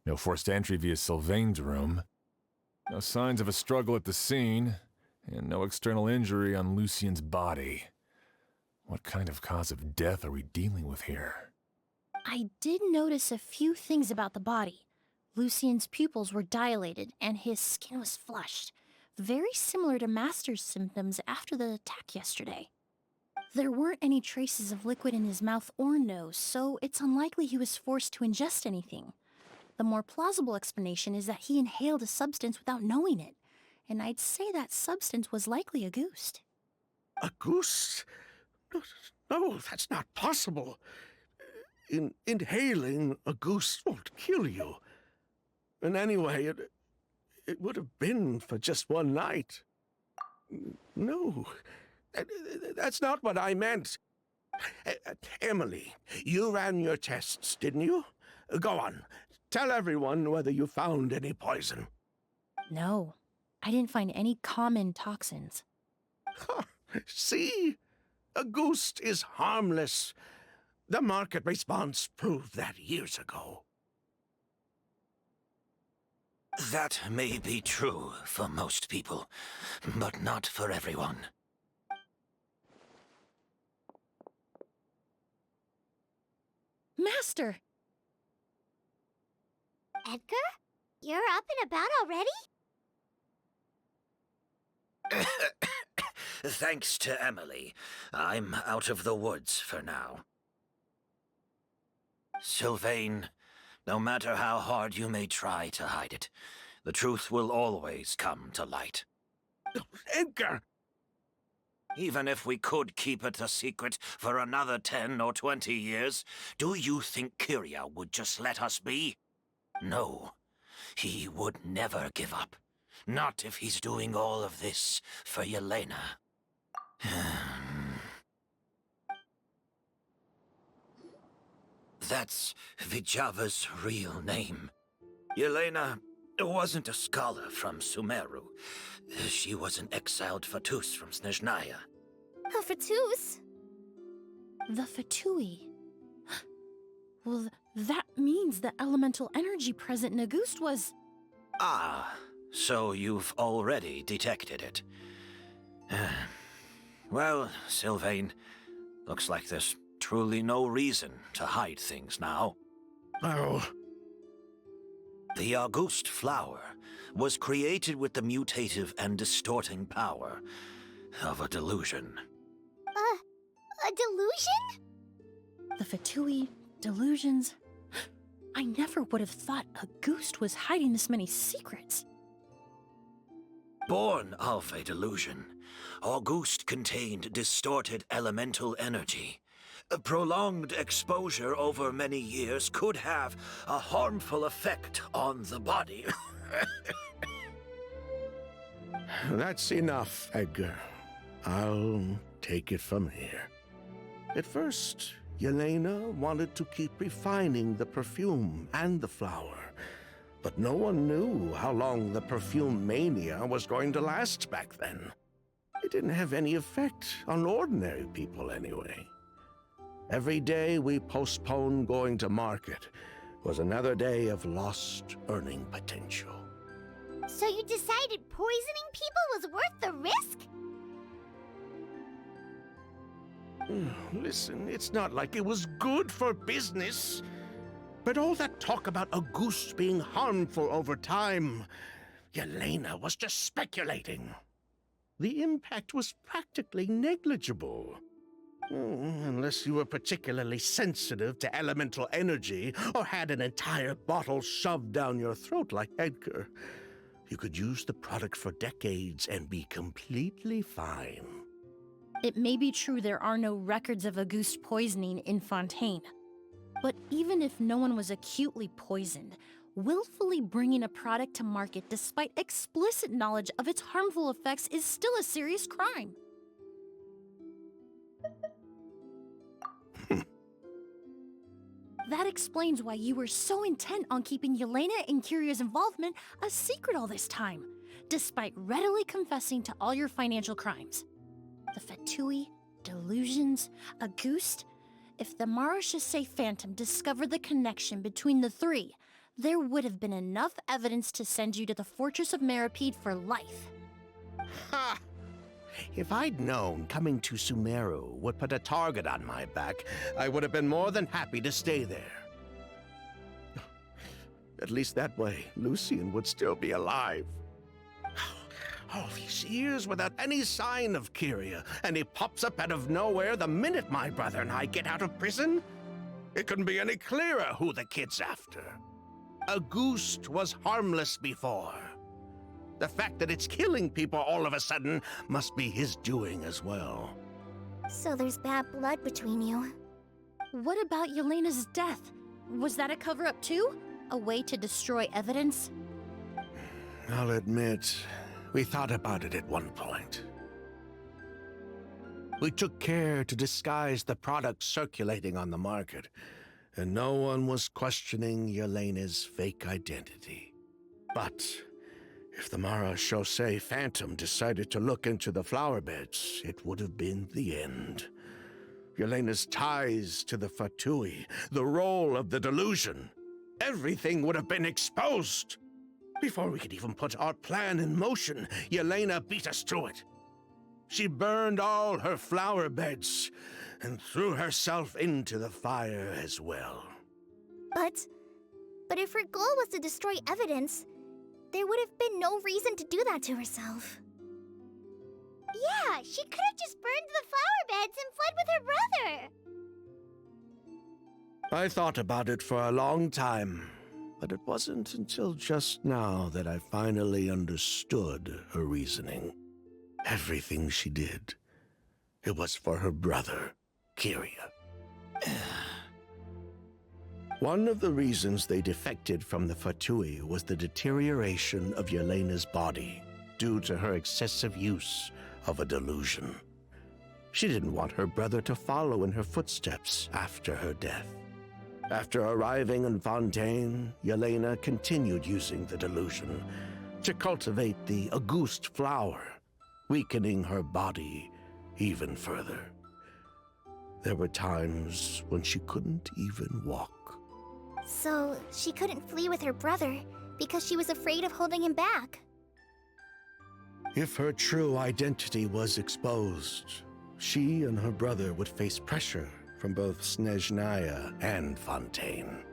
No forced entry via Sylvain's room. No signs of a struggle at the scene. And no external injury on Lucien's body. What kind of cause of death are we dealing with here? I did notice a few things about the body. Lucien's pupils were dilated, and his skin was flushed. Very similar to Master's symptoms after the attack yesterday. There weren't any traces of liquid in his mouth or nose, so it's unlikely he was forced to ingest anything. The more plausible explanation is that he inhaled a substance without knowing it, and I'd say that substance was likely a ghost. A goose? No, that's not possible. Inhaling a goose won't kill you. And anyway, it would have been for just one night. No, that's not what I meant. Emilie, you ran your tests, didn't you? Go on. Tell everyone whether you found any poison. No, I didn't find any common toxins. See? A ghost is harmless. The market response proved that years ago. That may be true for most people, but not for everyone. Master! Edgar? You're up and about already? Thanks to Emilie, I'm out of the woods for now. Sylvain, no matter how hard you may try to hide it, the truth will always come to light. Edgar! Even if we could keep it a secret for another 10 or 20 years, do you think Kyria would just let us be? No, he would never give up. Not if he's doing all of this for Yelena. That's Vijava's real name. Yelena wasn't a scholar from Sumeru. She was an exiled Fatus from Snezhnaya. Oh, Fatus? The Fatui. Well, that means the elemental energy present in Auguste was... Ah, so you've already detected it. Well, Sylvain, looks like there's truly no reason to hide things now. Oh. The Auguste flower was created with the mutative and distorting power of a delusion. A delusion? The Fatui, delusions... I never would have thought Auguste was hiding this many secrets. Born of a delusion, Auguste contained distorted elemental energy. A prolonged exposure over many years could have a harmful effect on the body. That's enough, Edgar. I'll take it from here. At first, Yelena wanted to keep refining the perfume and the flower, but no one knew how long the perfume mania was going to last back then. It didn't have any effect on ordinary people anyway. Every day we postponed going to market was another day of lost earning potential. So you decided poisoning people was worth the risk? Listen, it's not like it was good for business. But all that talk about Auguste being harmful over time, Yelena was just speculating. The impact was practically negligible. Unless you were particularly sensitive to elemental energy or had an entire bottle shoved down your throat like Edgar. You could use the product for decades and be completely fine. It may be true there are no records of Auguste poisoning in Fontaine. But even if no one was acutely poisoned, willfully bringing a product to market despite explicit knowledge of its harmful effects is still a serious crime. That explains why you were so intent on keeping Yelena and Kyria's involvement a secret all this time, despite readily confessing to all your financial crimes. The Fatui, delusions, Auguste. If the Marechaussee Phantom discovered the connection between the three, there would have been enough evidence to send you to the Fortress of Meripede for life. Ha! If I'd known coming to Sumeru would put a target on my back, I would have been more than happy to stay there. At least that way, Lucien would still be alive. All these years without any sign of Kyria, and he pops up out of nowhere the minute my brother and I get out of prison? It couldn't be any clearer who the kid's after. Auguste was harmless before. The fact that it's killing people all of a sudden must be his doing as well. So there's bad blood between you. What about Yelena's death? Was that a cover-up too? A way to destroy evidence? I'll admit, we thought about it at one point. We took care to disguise the products circulating on the market, and no one was questioning Yelena's fake identity. But if the Marechaussee Phantom decided to look into the flower beds, it would have been the end. Yelena's ties to the Fatui, the role of the delusion, everything would have been exposed. Before we could even put our plan in motion, Yelena beat us to it. She burned all her flower beds and threw herself into the fire as well. But if her goal was to destroy evidence, there would have been no reason to do that to herself. Yeah, she could have just burned the flower beds and fled with her brother. I thought about it for a long time, but it wasn't until just now that I finally understood her reasoning. Everything she did, it was for her brother, Kyria. One of the reasons they defected from the Fatui was the deterioration of Yelena's body due to her excessive use of a delusion. She didn't want her brother to follow in her footsteps after her death. After arriving in Fontaine, Yelena continued using the delusion to cultivate the Auguste flower, weakening her body even further. There were times when she couldn't even walk. So she couldn't flee with her brother because she was afraid of holding him back. If her true identity was exposed, she and her brother would face pressure from both Snezhnaya and Fontaine.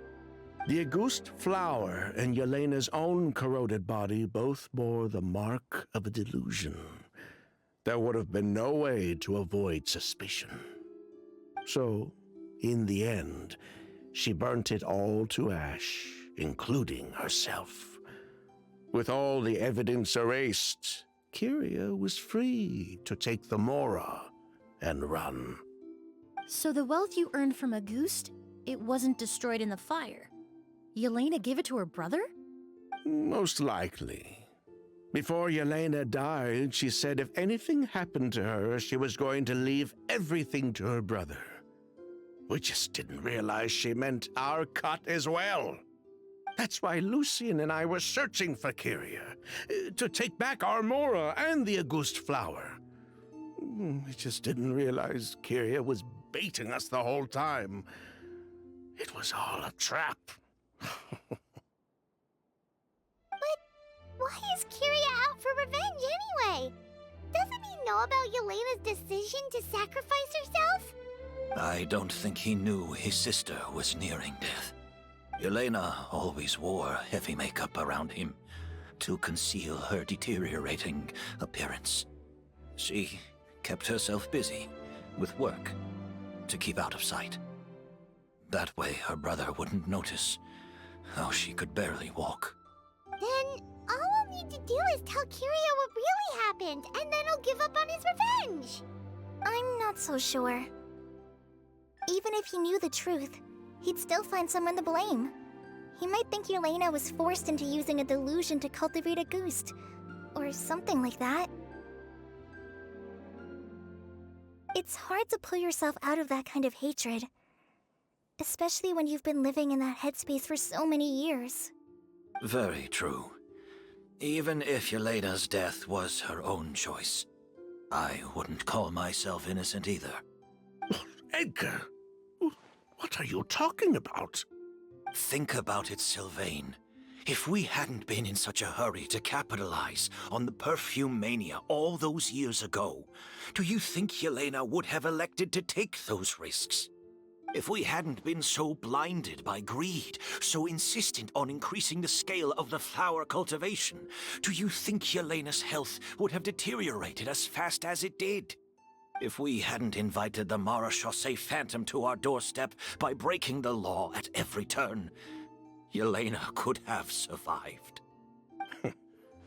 The Auguste flower and Yelena's own corroded body both bore the mark of a delusion. There would have been no way to avoid suspicion. So, in the end, she burnt it all to ash, including herself. With all the evidence erased, Kyria was free to take the Mora and run. So the wealth you earned from Auguste, it wasn't destroyed in the fire. Yelena gave it to her brother? Most likely. Before Yelena died, she said if anything happened to her, she was going to leave everything to her brother. We just didn't realize she meant our cut as well. That's why Lucien and I were searching for Kyria, to take back our Mora and the Auguste flower. We just didn't realize Kyria was baiting us the whole time. It was all a trap. But why is Kyria out for revenge anyway? Doesn't he know about Yelena's decision to sacrifice herself? I don't think he knew his sister was nearing death. Yelena always wore heavy makeup around him to conceal her deteriorating appearance. She kept herself busy with work to keep out of sight. That way her brother wouldn't notice how she could barely walk. Then all we'll need to do is tell Kyria what really happened, and then he'll give up on his revenge. I'm not so sure. Even if he knew the truth, he'd still find someone to blame. He might think Yelena was forced into using a delusion to cultivate a Auguste, or something like that. It's hard to pull yourself out of that kind of hatred, especially when you've been living in that headspace for so many years. Very true. Even if Yelena's death was her own choice, I wouldn't call myself innocent either. Edgar, what are you talking about? Think about it, Sylvain. If we hadn't been in such a hurry to capitalize on the perfume mania all those years ago, do you think Yelena would have elected to take those risks? If we hadn't been so blinded by greed, so insistent on increasing the scale of the flower cultivation, do you think Yelena's health would have deteriorated as fast as it did? If we hadn't invited the Marechaussee Phantom to our doorstep by breaking the law at every turn, Yelena could have survived.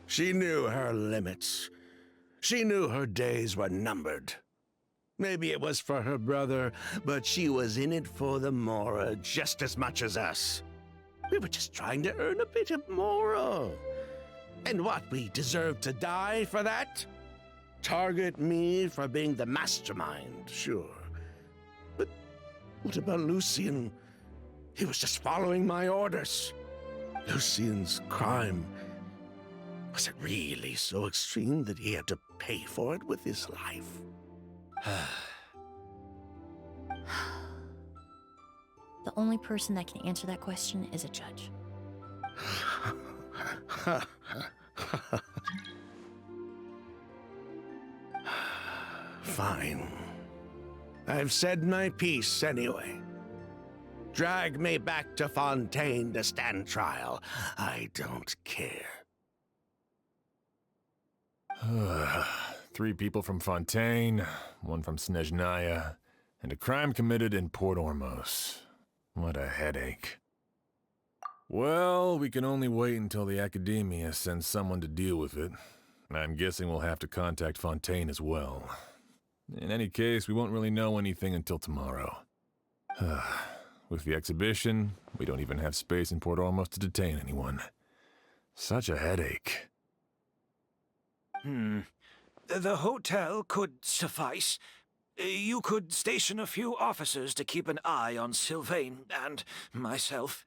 She knew her limits. She knew her days were numbered. Maybe it was for her brother, but she was in it for the Mora just as much as us. We were just trying to earn a bit of Mora. And what, we deserve to die for that? Target me for being the mastermind, sure. But what about Lucien? He was just following my orders. Lucien's crime, was it really so extreme that he had to pay for it with his life? The only person that can answer that question is a judge. Fine. I've said my piece anyway. Drag me back to Fontaine to stand trial. I don't care. 3 people from Fontaine, 1 from Snezhnaya, and a crime committed in Port Ormos. What a headache. Well, we can only wait until the Academia sends someone to deal with it. I'm guessing we'll have to contact Fontaine as well. In any case, we won't really know anything until tomorrow. With the exhibition, we don't even have space in Port Ormos to detain anyone. Such a headache. The hotel could suffice. You could station a few officers to keep an eye on Sylvain and myself.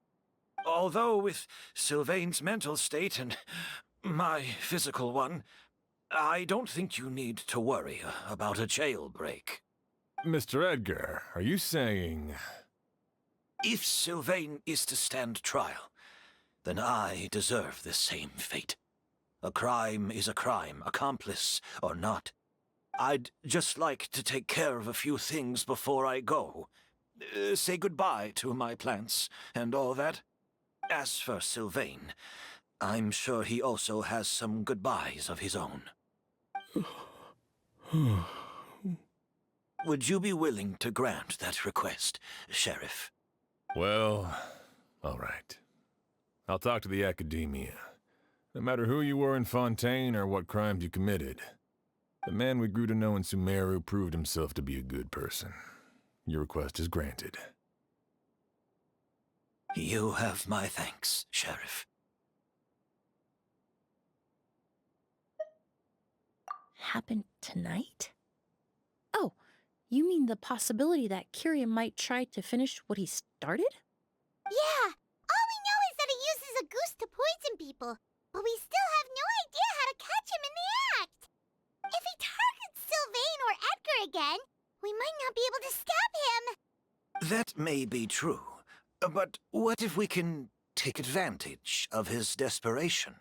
Although with Sylvain's mental state and my physical one, I don't think you need to worry about a jailbreak. Mr. Edgar, are you saying... If Sylvain is to stand trial, then I deserve the same fate. A crime is a crime, accomplice or not. I'd just like to take care of a few things before I go. Say goodbye to my plants and all that. As for Sylvain, I'm sure he also has some goodbyes of his own. Would you be willing to grant that request, Sheriff? Well, all right. I'll talk to the Academia. No matter who you were in Fontaine or what crimes you committed, the man we grew to know in Sumeru proved himself to be a good person. Your request is granted. You have my thanks, Sheriff. Happened tonight? Oh, you mean the possibility that Kyria might try to finish what he started? Yeah, all we know is that he uses a goose to poison people, but we still have no idea how to catch him in the act. If he targets Sylvain or Edgar again, we might not be able to stop him. That may be true, but what if we can take advantage of his desperation?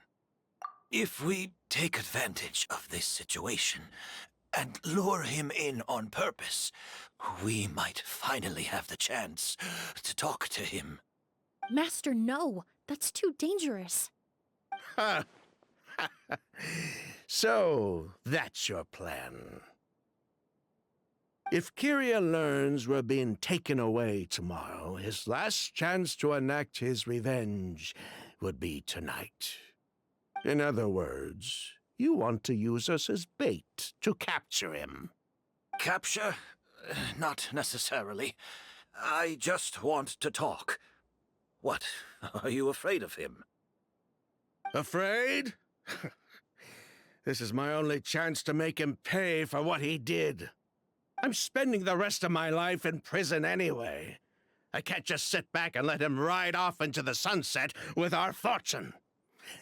If we take advantage of this situation and lure him in on purpose, we might finally have the chance to talk to him. Master, no. That's too dangerous. So, that's your plan. If Kyria learns we're being taken away tomorrow, his last chance to enact his revenge would be tonight. In other words, you want to use us as bait to capture him. Capture? Not necessarily. I just want to talk. What? Are you afraid of him? Afraid? This is my only chance to make him pay for what he did. I'm spending the rest of my life in prison anyway. I can't just sit back and let him ride off into the sunset with our fortune.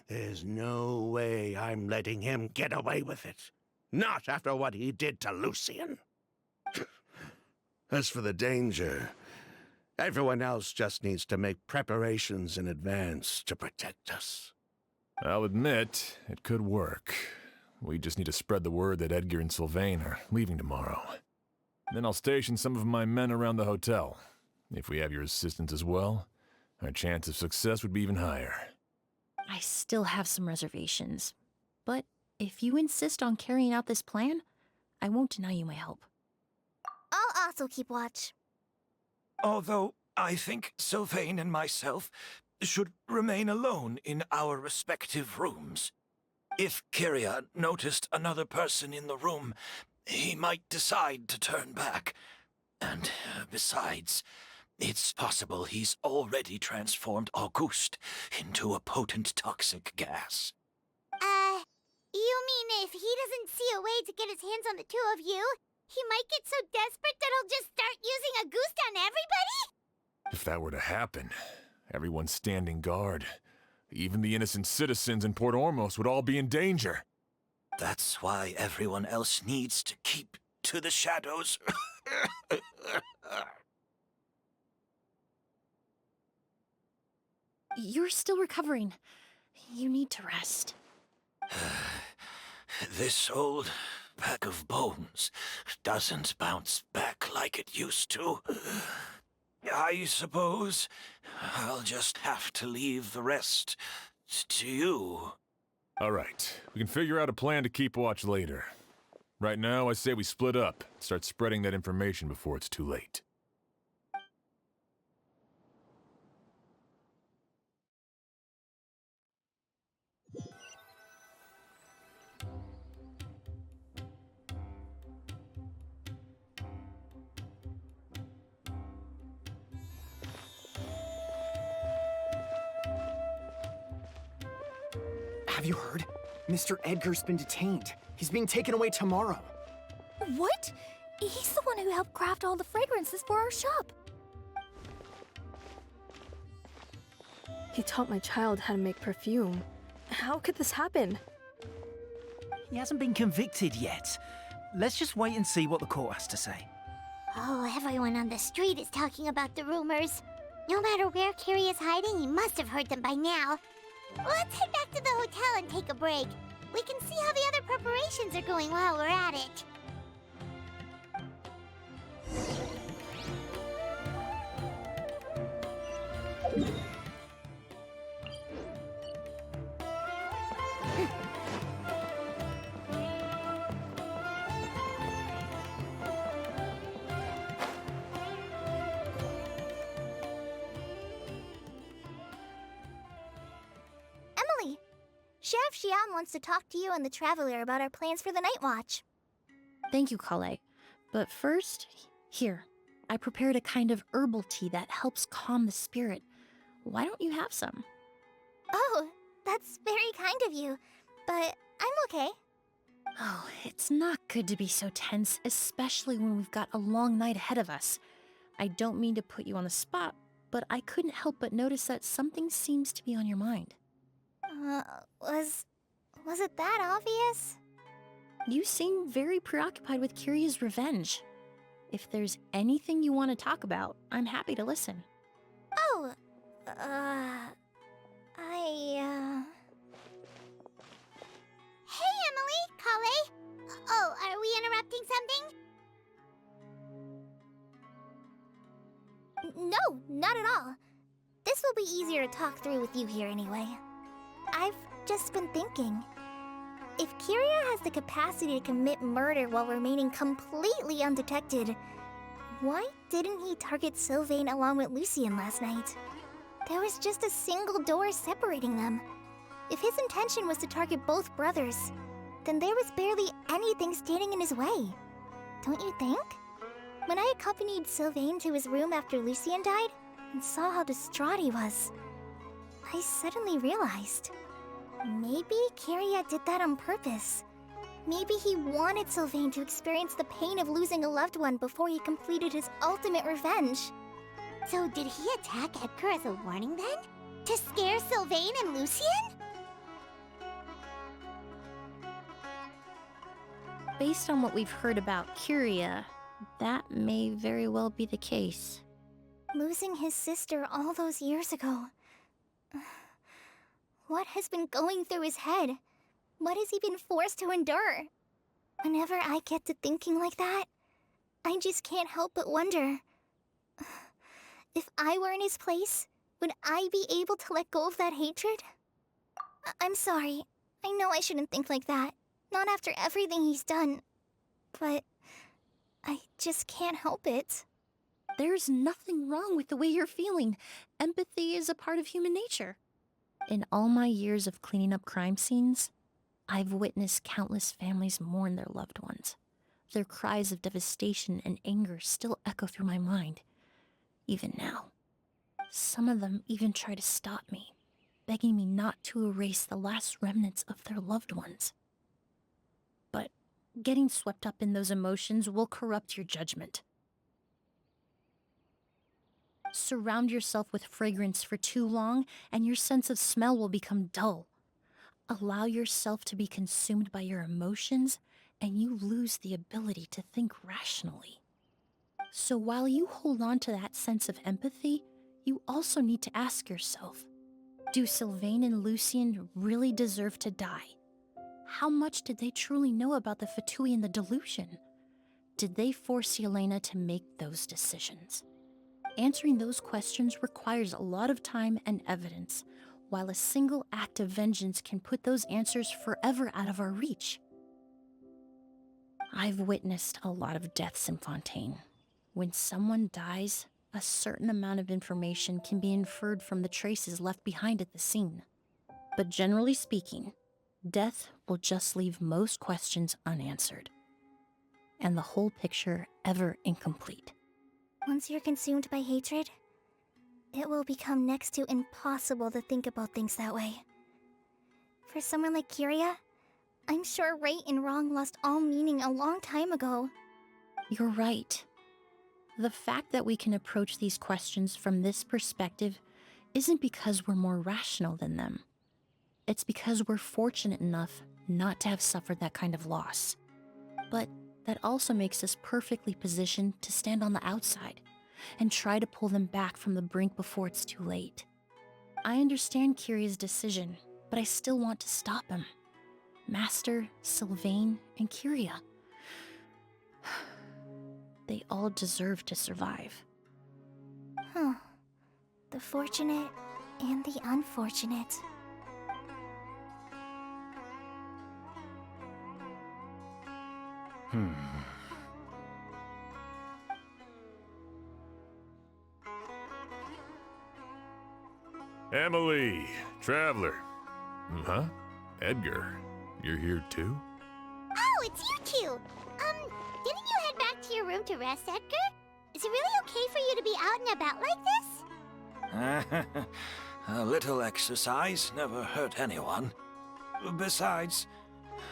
There's no way I'm letting him get away with it. Not after what he did to Lucian. As for the danger, everyone else just needs to make preparations in advance to protect us. I'll admit, it could work. We just need to spread the word that Edgar and Sylvain are leaving tomorrow. Then I'll station some of my men around the hotel. If we have your assistance as well, our chance of success would be even higher. I still have some reservations. But if you insist on carrying out this plan, I won't deny you my help. I'll also keep watch. Although I think Sylvain and myself should remain alone in our respective rooms. If Kyria noticed another person in the room, he might decide to turn back. And besides, it's possible he's already transformed Auguste into a potent toxic gas. You mean if he doesn't see a way to get his hands on the two of you, he might get so desperate that he'll just start using a goose on everybody? If that were to happen, everyone's standing guard. Even the innocent citizens in Port Ormos would all be in danger. That's why everyone else needs to keep to the shadows. You're still recovering. You need to rest. This old bag of bones doesn't bounce back like it used to. I suppose I'll just have to leave the rest to you. All right, we can figure out a plan to keep watch later. Right now, I say we split up, start spreading that information before it's too late. Have you heard? Mr. Edgar's been detained. He's being taken away tomorrow. What? He's the one who helped craft all the fragrances for our shop. He taught my child how to make perfume. How could this happen? He hasn't been convicted yet. Let's just wait and see what the court has to say. Oh, everyone on the street is talking about the rumors. No matter where Carrie is hiding, he must have heard them by now. Let's head back to the hotel and take a break. We can see how the other preparations are going while we're at it. Emily, Chef Xian wants to talk to you and the Traveler about our plans for the night watch. Thank you, Kale. But first, here, I prepared a kind of herbal tea that helps calm the spirit. Why don't you have some? Oh, that's very kind of you, but I'm okay. Oh, it's not good to be so tense, especially when we've got a long night ahead of us. I don't mean to put you on the spot, but I couldn't help but notice that something seems to be on your mind. Was it that obvious? You seem very preoccupied with Kiria's revenge. If there's anything you want to talk about, I'm happy to listen. Oh, Hey, Emily, Kale. Oh, are we interrupting something? No, not at all. This will be easier to talk through with you here anyway. I've just been thinking. If Kiria has the capacity to commit murder while remaining completely undetected, why didn't he target Sylvain along with Lucien last night? There was just a single door separating them. If his intention was to target both brothers, then there was barely anything standing in his way. Don't you think? When I accompanied Sylvain to his room after Lucien died and saw how distraught he was, I suddenly realized maybe Kiria did that on purpose. Maybe he wanted Sylvain to experience the pain of losing a loved one before he completed his ultimate revenge. So did he attack Edgar as a warning then? To scare Sylvain and Lucien? Based on what we've heard about Kiria, that may very well be the case. Losing his sister all those years ago. What has been going through his head? What has he been forced to endure? Whenever I get to thinking like that, I just can't help but wonder. If I were in his place, would I be able to let go of that hatred? I'm sorry. I know I shouldn't think like that. Not after everything he's done. But I just can't help it. There's nothing wrong with the way you're feeling. Empathy is a part of human nature. In all my years of cleaning up crime scenes, I've witnessed countless families mourn their loved ones. Their cries of devastation and anger still echo through my mind, even now. Some of them even try to stop me, begging me not to erase the last remnants of their loved ones. But getting swept up in those emotions will corrupt your judgment. Surround yourself with fragrance for too long, and your sense of smell will become dull. Allow yourself to be consumed by your emotions, and you lose the ability to think rationally. So while you hold on to that sense of empathy, you also need to ask yourself, Do Sylvain and Lucien really deserve to die? How much did they truly know about the Fatui and the delusion? Did they force Yelena to make those decisions? Answering those questions requires a lot of time and evidence, while a single act of vengeance can put those answers forever out of our reach. I've witnessed a lot of deaths in Fontaine. When someone dies, a certain amount of information can be inferred from the traces left behind at the scene. But generally speaking, death will just leave most questions unanswered, and the whole picture ever incomplete. Once you're consumed by hatred, it will become next to impossible to think about things that way. For someone like Kyria, I'm sure right and wrong lost all meaning a long time ago. You're right. The fact that we can approach these questions from this perspective isn't because we're more rational than them. It's because we're fortunate enough not to have suffered that kind of loss. But that also makes us perfectly positioned to stand on the outside and try to pull them back from the brink before it's too late. I understand Kyria's decision, but I still want to stop him. Master, Sylvain, and Kyria. They all deserve to survive. Huh. The fortunate and the unfortunate. Emilie, Traveler. Huh? Edgar, you're here too? Oh, it's you two! Didn't you head back to your room to rest, Edgar? Is it really okay for you to be out and about like this? A little exercise never hurt anyone. Besides,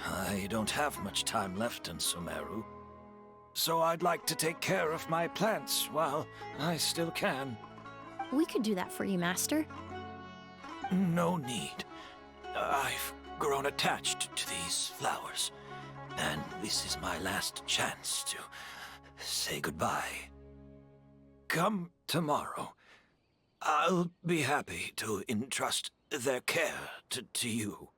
I don't have much time left in Sumeru. So I'd like to take care of my plants while I still can. We could do that for you, Master. No need. I've grown attached to these flowers, and this is my last chance to say goodbye. Come tomorrow. I'll be happy to entrust their care to you.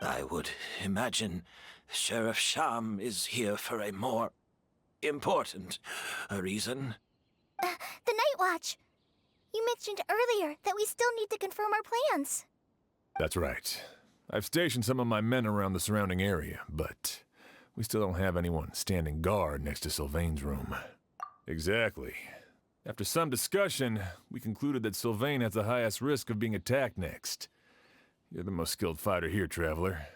I would imagine Sheriff Sham is here for a more important reason. The Night Watch! You mentioned earlier that we still need to confirm our plans. That's right. I've stationed some of my men around the surrounding area, but we still don't have anyone standing guard next to Sylvain's room. Exactly. After some discussion, we concluded that Sylvain has the highest risk of being attacked next. You're the most skilled fighter here, Traveler.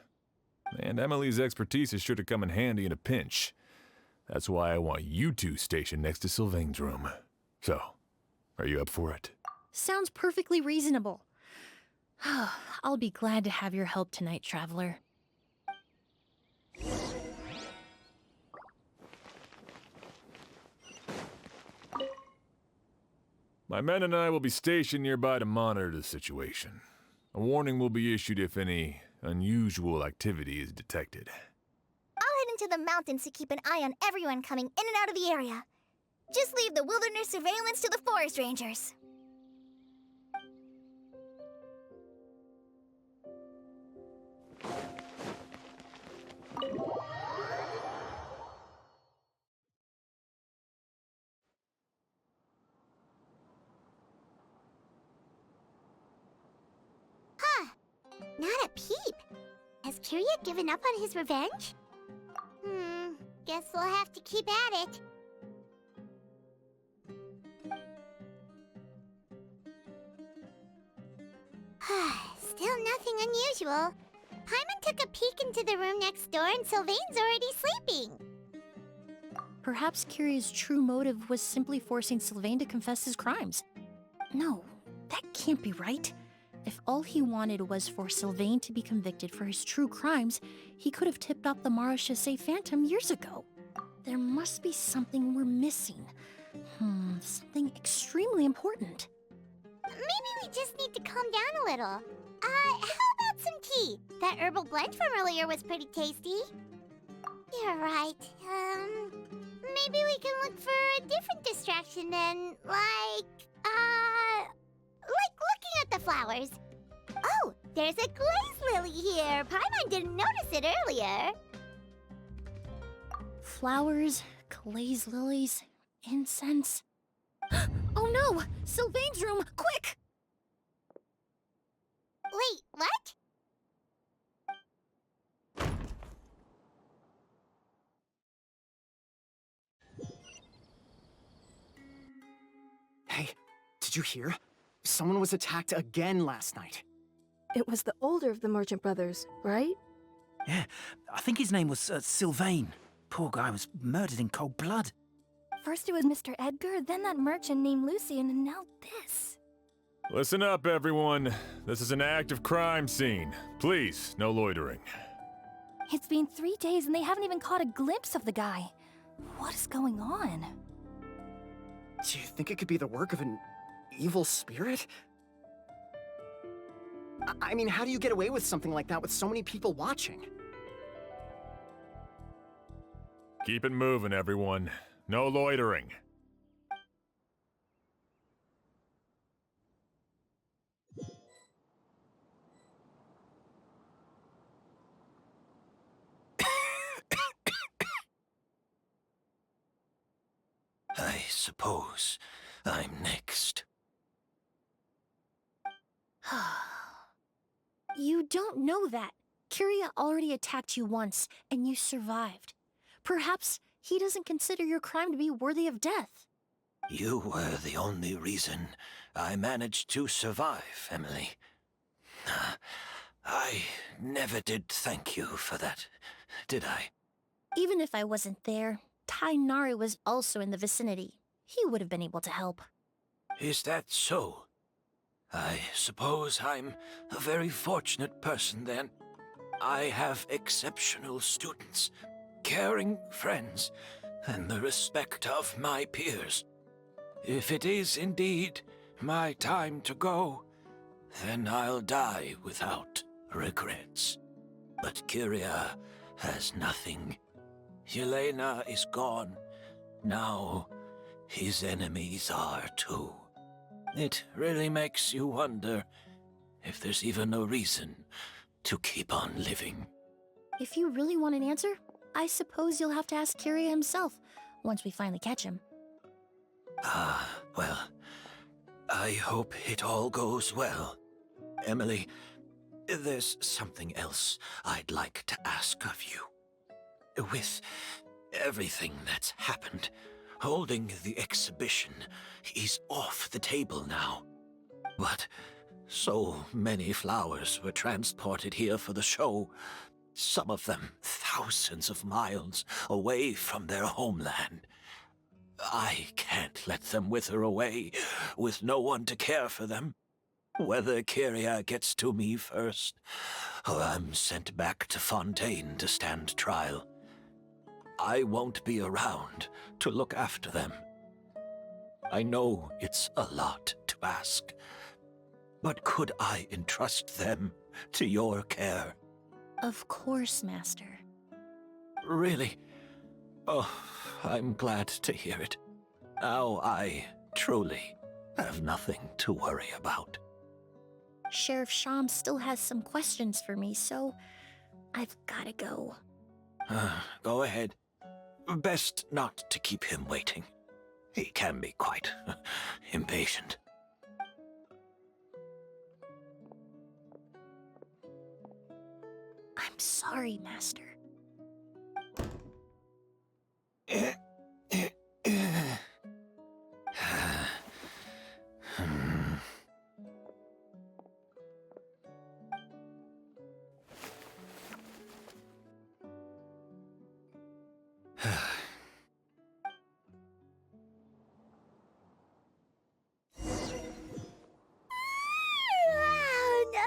And Emilie's expertise is sure to come in handy in a pinch. That's why I want you two stationed next to Sylvain's room. So, are you up for it? Sounds perfectly reasonable. I'll be glad to have your help tonight, Traveler. My men and I will be stationed nearby to monitor the situation. A warning will be issued if any unusual activity is detected. I'll head into the mountains to keep an eye on everyone coming in and out of the area. Just leave the wilderness surveillance to the forest rangers. Not a peep. Has Kyria given up on his revenge? Guess we'll have to keep at it. Still nothing unusual. Paimon took a peek into the room next door and Sylvain's already sleeping. Perhaps Kyria's true motive was simply forcing Sylvain to confess his crimes. No, that can't be right. If all he wanted was for Sylvain to be convicted for his true crimes, he could have tipped off the Mara Chassé Phantom years ago. There must be something we're missing. Something extremely important. Maybe we just need to calm down a little. How about some tea? That herbal blend from earlier was pretty tasty. You're right. Maybe we can look for a different distraction then, like looking at the flowers. Oh, there's a glaze lily here. Paimon didn't notice it earlier. Flowers, glaze lilies, incense. Oh no! Sylvain's room! Quick! Wait, what? Hey, did you hear? Someone was attacked again last night. It was the older of the merchant brothers, right? Yeah, I think his name was Sylvain. Poor guy was murdered in cold blood. First it was Mr. Edgar, then that merchant named Lucian, and now this. Listen up, everyone. This is an active crime scene. Please, no loitering. It's been 3 days and they haven't even caught a glimpse of the guy. What is going on? Do you think it could be the work of an evil spirit? I mean, how do you get away with something like that with so many people watching? Keep it moving, everyone. No loitering. I suppose I'm next. You don't know that. Kyria already attacked you once, and you survived. Perhaps he doesn't consider your crime to be worthy of death. You were the only reason I managed to survive, Emilie. I never did thank you for that, did I? Even if I wasn't there, Tainari was also in the vicinity. He would have been able to help. Is that so? I suppose I'm a very fortunate person then. I have exceptional students, caring friends, and the respect of my peers. If it is indeed my time to go, then I'll die without regrets. But Kyria has nothing. Yelena is gone. Now, his enemies are too. It really makes you wonder if there's even a reason to keep on living. If you really want an answer, I suppose you'll have to ask Kyria himself, once we finally catch him. Well, I hope it all goes well. Emilie, there's something else I'd like to ask of you. With everything that's happened, holding the exhibition is off the table now. But so many flowers were transported here for the show, some of them thousands of miles away from their homeland. I can't let them wither away with no one to care for them. Whether Kyria gets to me first, or I'm sent back to Fontaine to stand trial, I won't be around to look after them. I know it's a lot to ask, but could I entrust them to your care? Of course, Master. Really? Oh, I'm glad to hear it. Now I truly have nothing to worry about. Sheriff Sham still has some questions for me, so I've gotta go. Go ahead. Best not to keep him waiting. He can be quite impatient. I'm sorry, Master.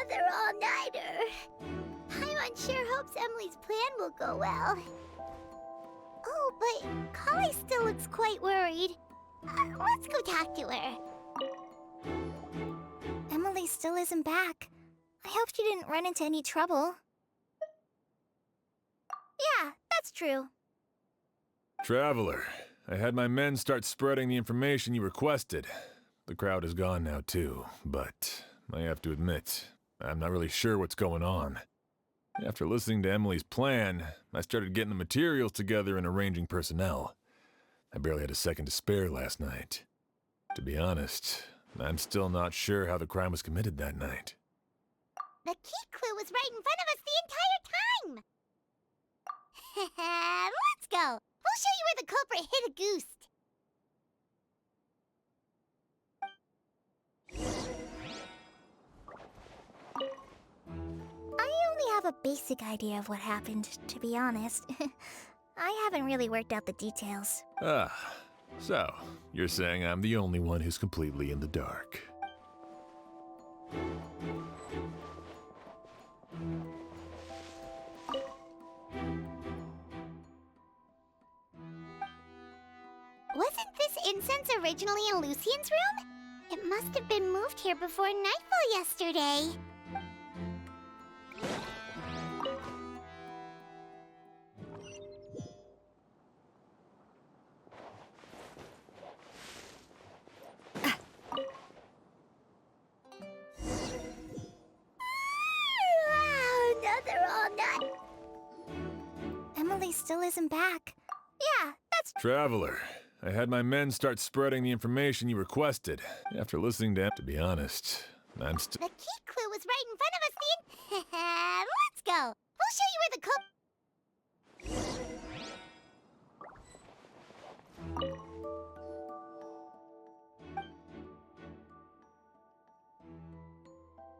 Another all-nighter. Paimon sure hopes Emilie's plan will go well. Oh, but Kali still looks quite worried. Let's go talk to her. Emilie still isn't back. I hope she didn't run into any trouble. Yeah, that's true. Traveler, I had my men start spreading the information you requested. The crowd is gone now too, but I have to admit, I'm not really sure what's going on. After listening to Emilie's plan, I started getting the materials together and arranging personnel. I barely had a second to spare last night. To be honest, I'm still not sure how the crime was committed that night. The key clue was right in front of us the entire time! Let's go! We'll show you where the culprit hid a goose. I only have a basic idea of what happened, to be honest. I haven't really worked out the details. Ah, so you're saying I'm the only one who's completely in the dark. Wasn't this incense originally in Lucien's room? It must have been moved here before nightfall yesterday. Another all night. Emilie still isn't back. Yeah, that's... Traveler, I had my men start spreading the information you requested. After listening to be honest, I'm still... The key clue was right in front of us the Let's go! We'll show you where the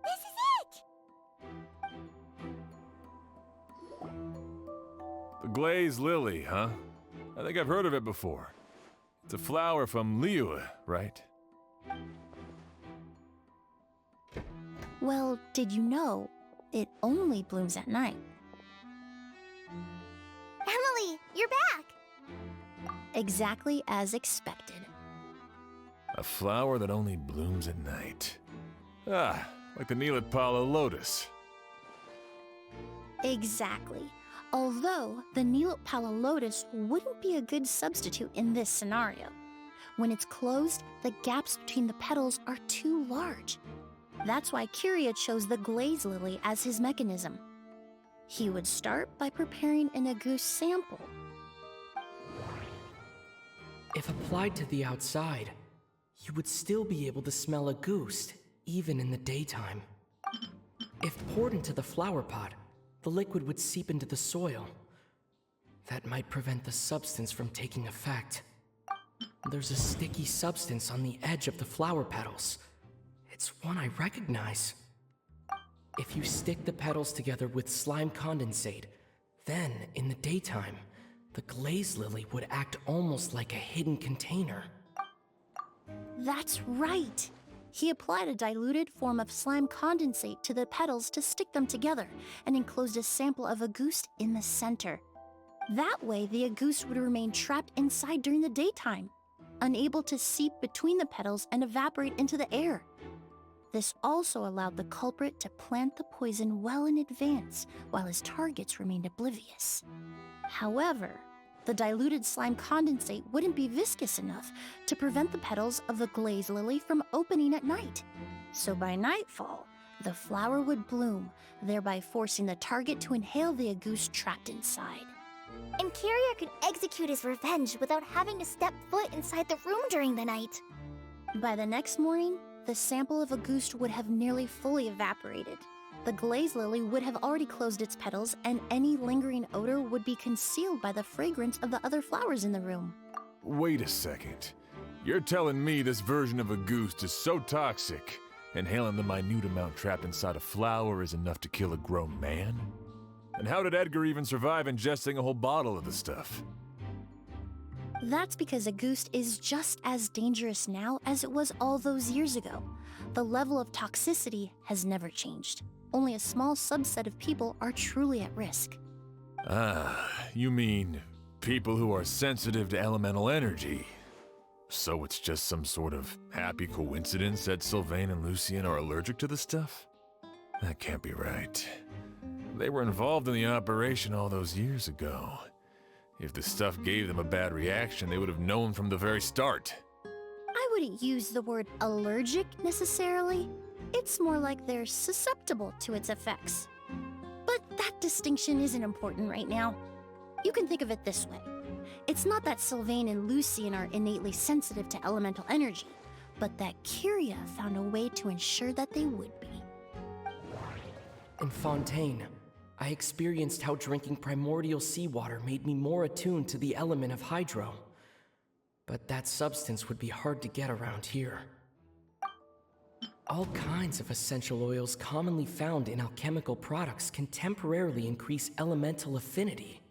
This is it! The glazed lily, huh? I think I've heard of it before. It's a flower from Liyue, right? Well, did you know it only blooms at night? Emilie, you're back! Exactly as expected. A flower that only blooms at night. Ah, like the Neelit Palo lotus. Exactly. Although the Neelit Palo lotus wouldn't be a good substitute in this scenario. When it's closed, the gaps between the petals are too large. That's why Kyria chose the glaze lily as his mechanism. He would start by preparing an Auguste sample. If applied to the outside, you would still be able to smell Auguste, even in the daytime. If poured into the flower pot, the liquid would seep into the soil. That might prevent the substance from taking effect. There's a sticky substance on the edge of the flower petals. It's one I recognize. If you stick the petals together with slime condensate, then, in the daytime, the glaze lily would act almost like a hidden container. That's right! He applied a diluted form of slime condensate to the petals to stick them together and enclosed a sample of Auguste in the center. That way, the Auguste would remain trapped inside during the daytime, unable to seep between the petals and evaporate into the air. This also allowed the culprit to plant the poison well in advance while his targets remained oblivious. However, the diluted slime condensate wouldn't be viscous enough to prevent the petals of the glaze lily from opening at night. So by nightfall, the flower would bloom, thereby forcing the target to inhale the Auguste trapped inside. And Kyria could execute his revenge without having to step foot inside the room during the night. By the next morning, the sample of Auguste would have nearly fully evaporated. The glaze lily would have already closed its petals, and any lingering odor would be concealed by the fragrance of the other flowers in the room. Wait a second. You're telling me this version of Auguste is so toxic, inhaling the minute amount trapped inside a flower is enough to kill a grown man? And how did Edgar even survive ingesting a whole bottle of the stuff? That's because Auguste is just as dangerous now as it was all those years ago. The level of toxicity has never changed. Only a small subset of people are truly at risk. Ah, you mean people who are sensitive to elemental energy. So it's just some sort of happy coincidence that Sylvain and Lucien are allergic to the stuff? That can't be right. They were involved in the operation all those years ago. If the stuff gave them a bad reaction, they would have known from the very start. I wouldn't use the word allergic necessarily. It's more like they're susceptible to its effects. But that distinction isn't important right now. You can think of it this way. It's not that Sylvain and Lucien are innately sensitive to elemental energy, but that Kyria found a way to ensure that they would be. In Fontaine, I experienced how drinking primordial seawater made me more attuned to the element of hydro. But that substance would be hard to get around here. All kinds of essential oils commonly found in alchemical products can temporarily increase elemental affinity.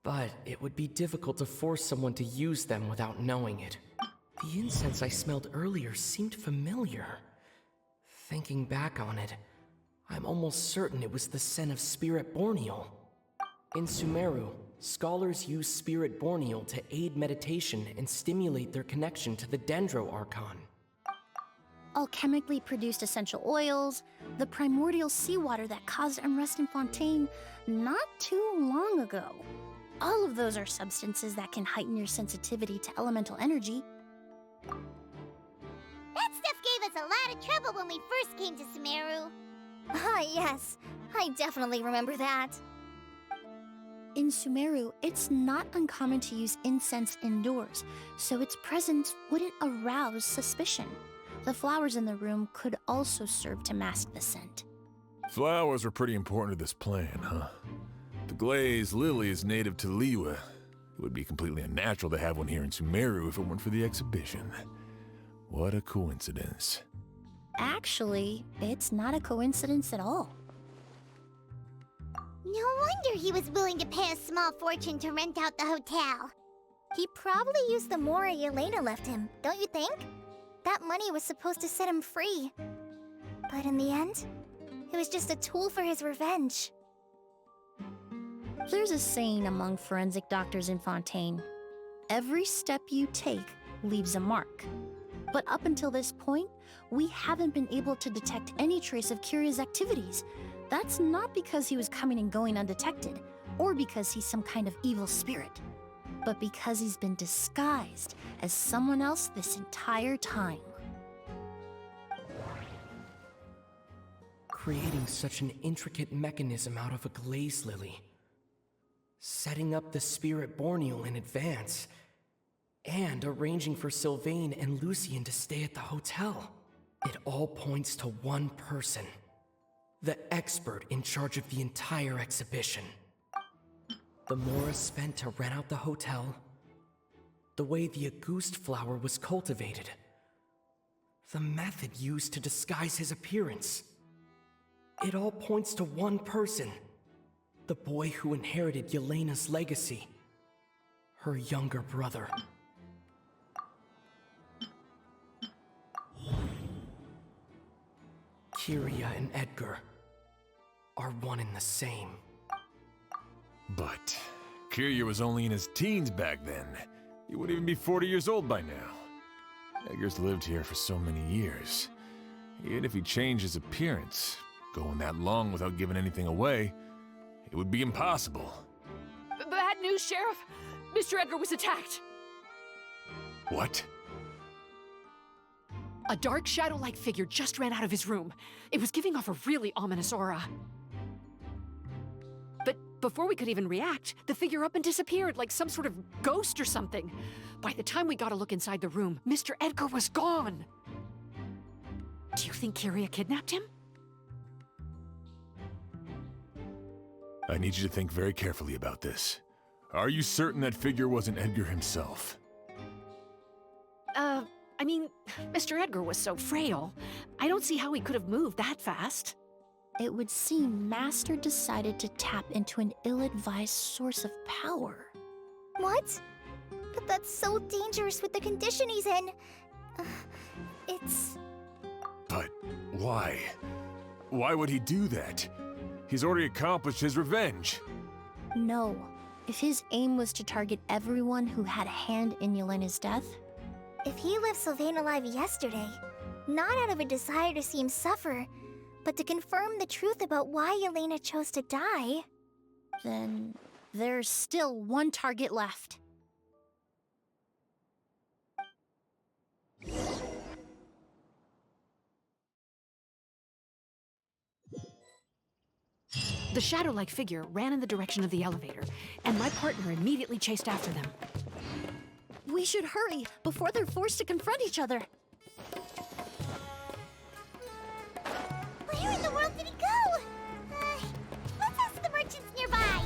But it would be difficult to force someone to use them without knowing it. The incense I smelled earlier seemed familiar. Thinking back on it, I'm almost certain it was the scent of Spirit Borneal. In Sumeru, scholars use Spirit Borneal to aid meditation and stimulate their connection to the Dendro Archon. Alchemically produced essential oils, the primordial seawater that caused unrest in Fontaine not too long ago. All of those are substances that can heighten your sensitivity to elemental energy. That stuff gave us a lot of trouble when we first came to Sumeru. Ah, yes. I definitely remember that. In Sumeru, it's not uncommon to use incense indoors, so its presence wouldn't arouse suspicion. The flowers in the room could also serve to mask the scent. Flowers were pretty important to this plan, huh? The glazed lily is native to Liyue. It would be completely unnatural to have one here in Sumeru if it weren't for the exhibition. What a coincidence. Actually, it's not a coincidence at all. No wonder he was willing to pay a small fortune to rent out the hotel. He probably used the mora Yelena left him, don't you think? That money was supposed to set him free. But in the end, it was just a tool for his revenge. There's a saying among forensic doctors in Fontaine. Every step you take leaves a mark. But up until this point, we haven't been able to detect any trace of Kyria's activities. That's not because he was coming and going undetected, or because he's some kind of evil spirit, but because he's been disguised as someone else this entire time. Creating such an intricate mechanism out of a glaze lily, setting up the Spirit Borneal in advance, and arranging for Sylvain and Lucien to stay at the hotel. It all points to one person, the expert in charge of the entire exhibition. The mora spent to rent out the hotel, the way the Auguste flower was cultivated, the method used to disguise his appearance. It all points to one person, the boy who inherited Yelena's legacy, her younger brother. Kyria and Edgar are one and the same. But Kyria was only in his teens back then. He wouldn't even be 40 years old by now. Edgar's lived here for so many years. Even if he changed his appearance, going that long without giving anything away, it would be impossible. Bad news, Sheriff. Mr. Edgar was attacked. What? A dark shadow-like figure just ran out of his room. It was giving off a really ominous aura. But before we could even react, the figure up and disappeared like some sort of ghost or something. By the time we got a look inside the room, Mr. Edgar was gone. Do you think Kyria kidnapped him? I need you to think very carefully about this. Are you certain that figure wasn't Edgar himself? I mean, Mr. Edgar was so frail. I don't see how he could have moved that fast. It would seem Master decided to tap into an ill-advised source of power. What? But that's so dangerous with the condition he's in. It's... But why? Why would he do that? He's already accomplished his revenge. No. If his aim was to target everyone who had a hand in Yelena's death... If he left Sylvain alive yesterday, not out of a desire to see him suffer, but to confirm the truth about why Yelena chose to die... Then there's still one target left. The shadow-like figure ran in the direction of the elevator, and my partner immediately chased after them. We should hurry before they're forced to confront each other. Where in the world did he go? Let's ask the merchants nearby.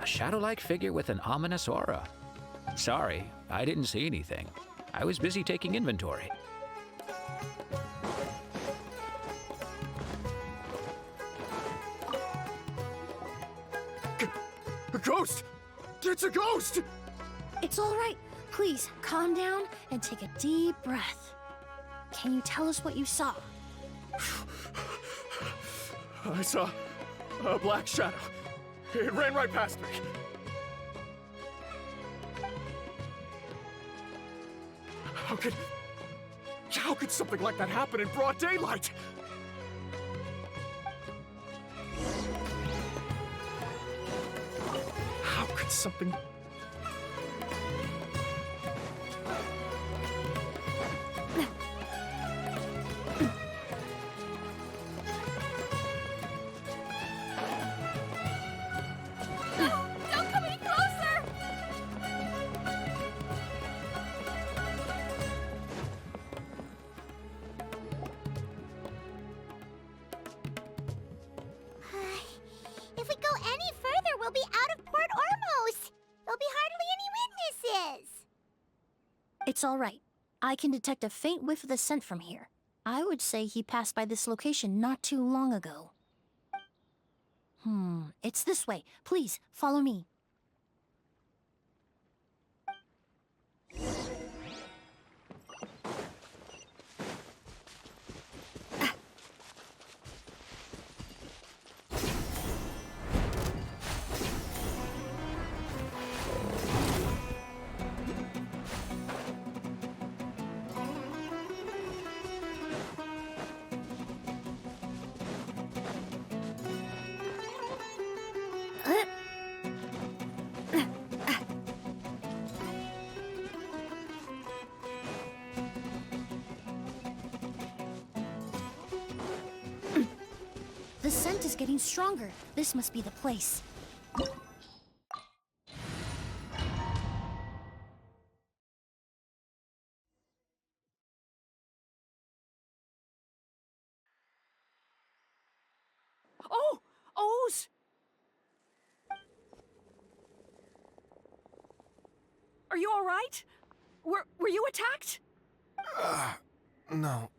A shadow-like figure with an ominous aura. Sorry, I didn't see anything. I was busy taking inventory. A ghost! It's a ghost! It's all right. Please, calm down and take a deep breath. Can you tell us what you saw? I saw a black shadow. It ran right past me. How could something like that happen in broad daylight? How could something... Don't come any closer! If we go any further, we'll be out of Port Ormos. There'll be hardly any witnesses. It's all right. I can detect a faint whiff of the scent from here. I would say he passed by this location not too long ago. It's this way. Please, follow me. The scent is getting stronger. This must be the place. Oh! O's! Are you all right? Were you attacked? No,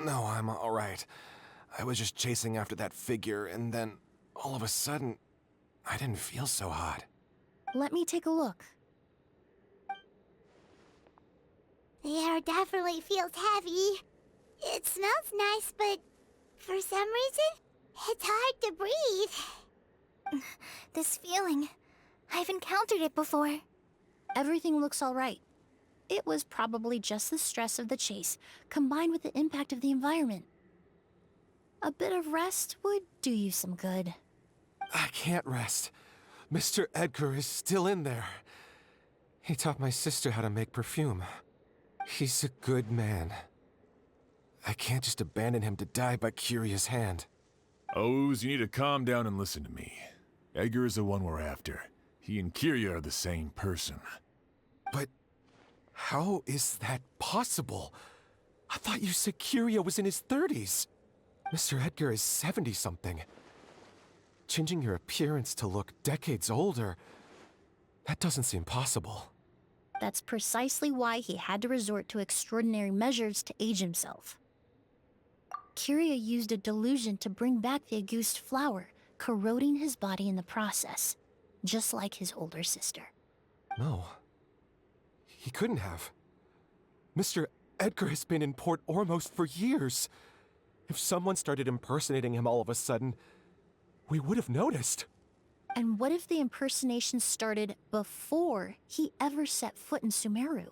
I'm all right. I was just chasing after that figure, and then, all of a sudden, I didn't feel so hot. Let me take a look. The air definitely feels heavy. It smells nice, but for some reason, it's hard to breathe. This feeling, I've encountered it before. Everything looks all right. It was probably just the stress of the chase, combined with the impact of the environment. A bit of rest would do you some good. I can't rest. Mr. Edgar is still in there. He taught my sister how to make perfume. He's a good man. I can't just abandon him to die by Curia's hand. Oz, you need to calm down and listen to me. Edgar is the one we're after. He and Curia are the same person. But how is that possible? I thought you said Curia was in his 30s. Mr. Edgar is 70-something. Changing your appearance to look decades older, that doesn't seem possible. That's precisely why he had to resort to extraordinary measures to age himself. Curia used a delusion to bring back the Auguste flower, corroding his body in the process, just like his older sister. No. He couldn't have. Mr. Edgar has been in Port Ormos for years. If someone started impersonating him all of a sudden, we would have noticed. And what if the impersonation started before he ever set foot in Sumeru?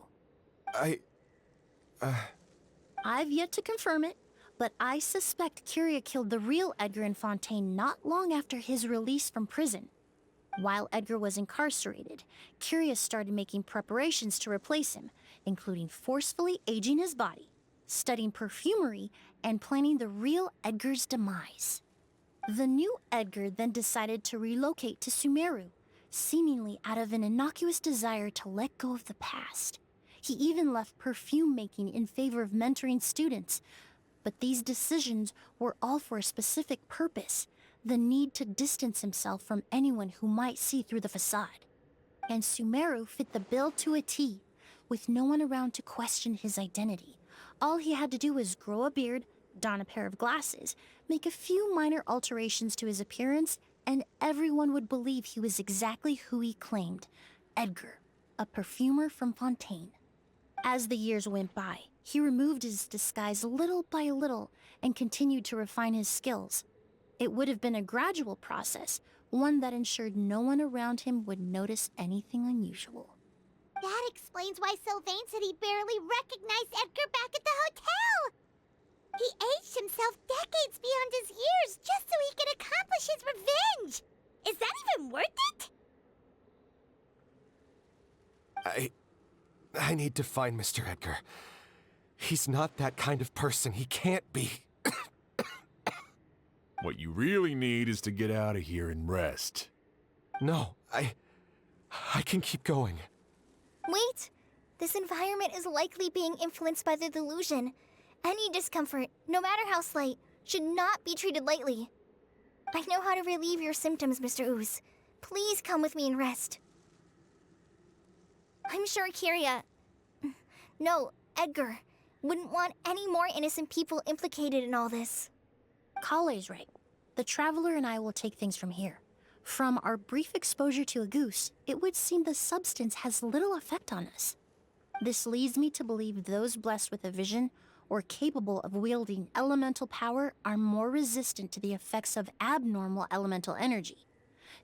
I've yet to confirm it, but I suspect Curia killed the real Edgar in Fontaine not long after his release from prison. While Edgar was incarcerated, Kyria started making preparations to replace him, including forcefully aging his body, studying perfumery, and planning the real Edgar's demise. The new Edgar then decided to relocate to Sumeru, seemingly out of an innocuous desire to let go of the past. He even left perfume making in favor of mentoring students. But these decisions were all for a specific purpose: the need to distance himself from anyone who might see through the facade. And Sumeru fit the bill to a T, with no one around to question his identity. All he had to do was grow a beard, don a pair of glasses, make a few minor alterations to his appearance, and everyone would believe he was exactly who he claimed: Edgar, a perfumer from Fontaine. As the years went by, he removed his disguise little by little and continued to refine his skills. It would have been a gradual process, one that ensured no one around him would notice anything unusual. That explains why Sylvain said he barely recognized Edgar back at the hotel! He aged himself decades beyond his years just so he could accomplish his revenge! Is that even worth it? I need to find Mr. Edgar. He's not that kind of person. He can't be. What you really need is to get out of here and rest. No, I can keep going. Wait! This environment is likely being influenced by the delusion. Any discomfort, no matter how slight, should not be treated lightly. I know how to relieve your symptoms, Mr. Ooze. Please come with me and rest. I'm sure Kyria... No, Edgar wouldn't want any more innocent people implicated in all this. Kale's right. The Traveler and I will take things from here. From our brief exposure to a goose, it would seem the substance has little effect on us. This leads me to believe those blessed with a vision or capable of wielding elemental power are more resistant to the effects of abnormal elemental energy.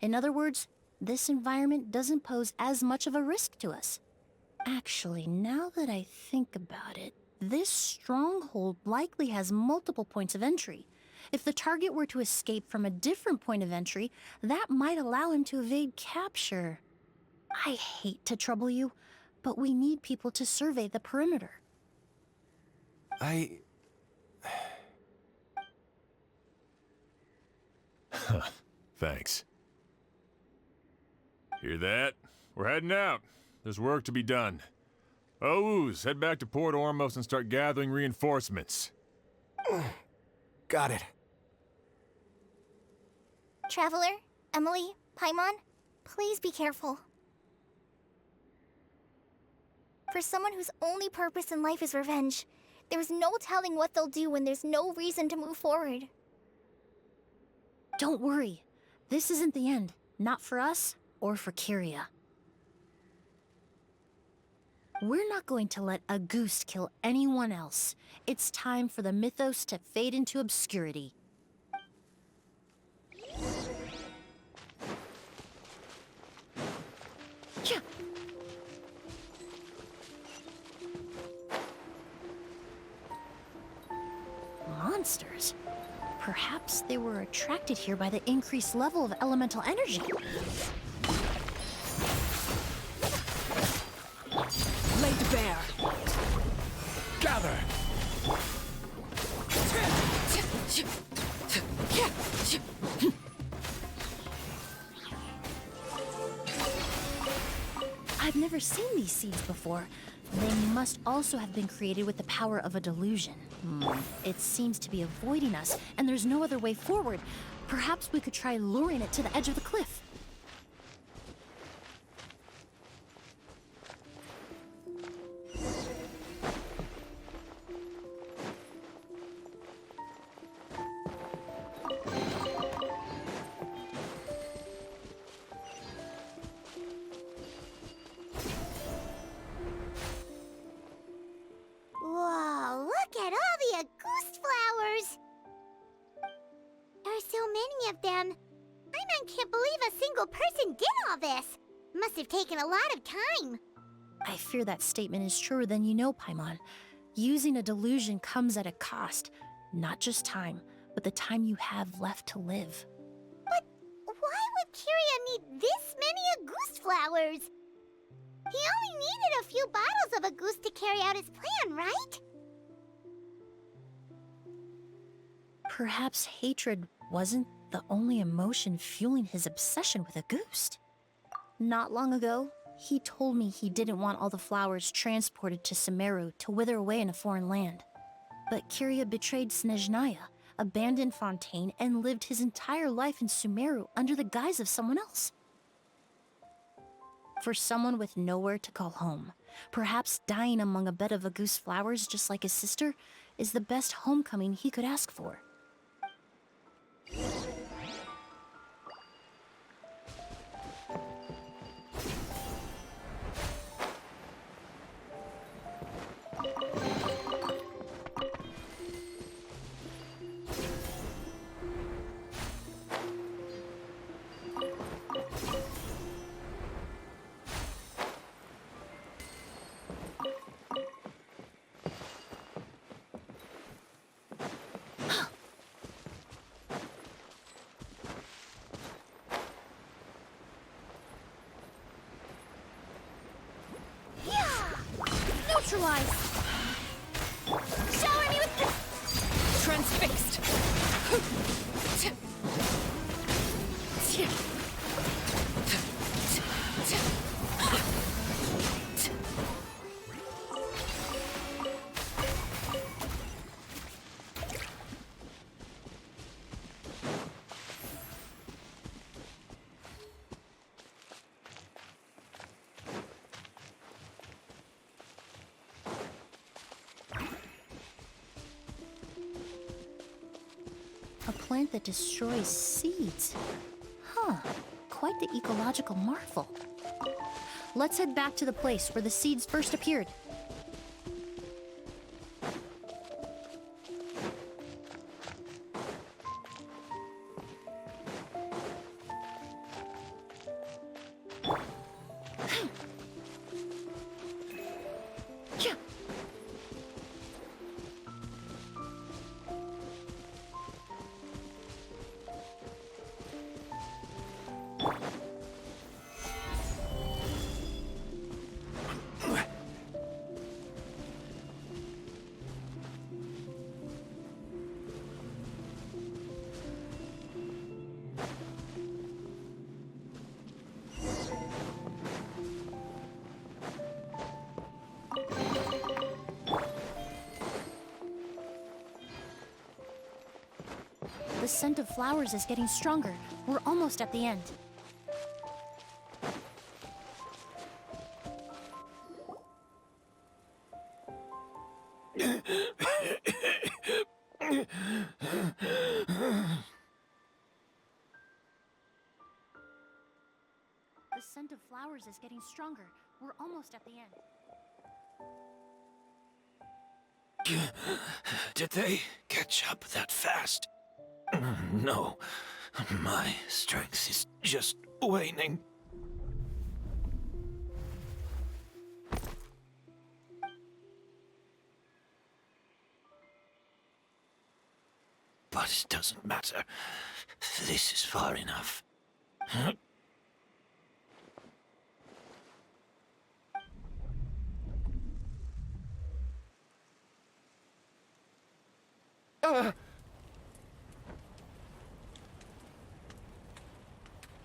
In other words, this environment doesn't pose as much of a risk to us. Actually, now that I think about it, this stronghold likely has multiple points of entry. If the target were to escape from a different point of entry, that might allow him to evade capture. I hate to trouble you, but we need people to survey the perimeter. Thanks. Hear that? We're heading out. There's work to be done. Ooze, head back to Port Ormos and start gathering reinforcements. Got it. Traveler, Emilie, Paimon, please be careful. For someone whose only purpose in life is revenge, there is no telling what they'll do when there's no reason to move forward. Don't worry. This isn't the end. Not for us or for Kyria. We're not going to let a goose kill anyone else. It's time for the mythos to fade into obscurity. Yeah. Monsters. Perhaps they were attracted here by the increased level of elemental energy. Laid bare. Gather! I've never seen these seeds before. They must also have been created with the power of a delusion. It seems to be avoiding us, and there's no other way forward. Perhaps we could try luring it to the edge of the cliff. Whoa, look at all the Auguste flowers! There are so many of them. Paimon can't believe a single person did all this. Must have taken a lot of time. I fear that statement is truer than you know, Paimon. Using a delusion comes at a cost. Not just time, but the time you have left to live. But why would Kyria need this flowers. He only needed a few bottles of a goose to carry out his plan, right? Perhaps hatred wasn't the only emotion fueling his obsession with a goose. Not long ago, he told me he didn't want all the flowers transported to Sumeru to wither away in a foreign land. But Kiria betrayed Snezhnaya, abandoned Fontaine, and lived his entire life in Sumeru under the guise of someone else. For someone with nowhere to call home, perhaps dying among a bed of Auguste flowers just like his sister is the best homecoming he could ask for. Neutralize! Shower me with the... Transfixed! A plant that destroys seeds. Huh, quite the ecological marvel. Let's head back to the place where the seeds first appeared. The scent of flowers is getting stronger. We're almost at the end. The scent of flowers is getting stronger. We're almost at the end. Did they catch up that fast? No, my strength is just waning. But it doesn't matter. This is far enough.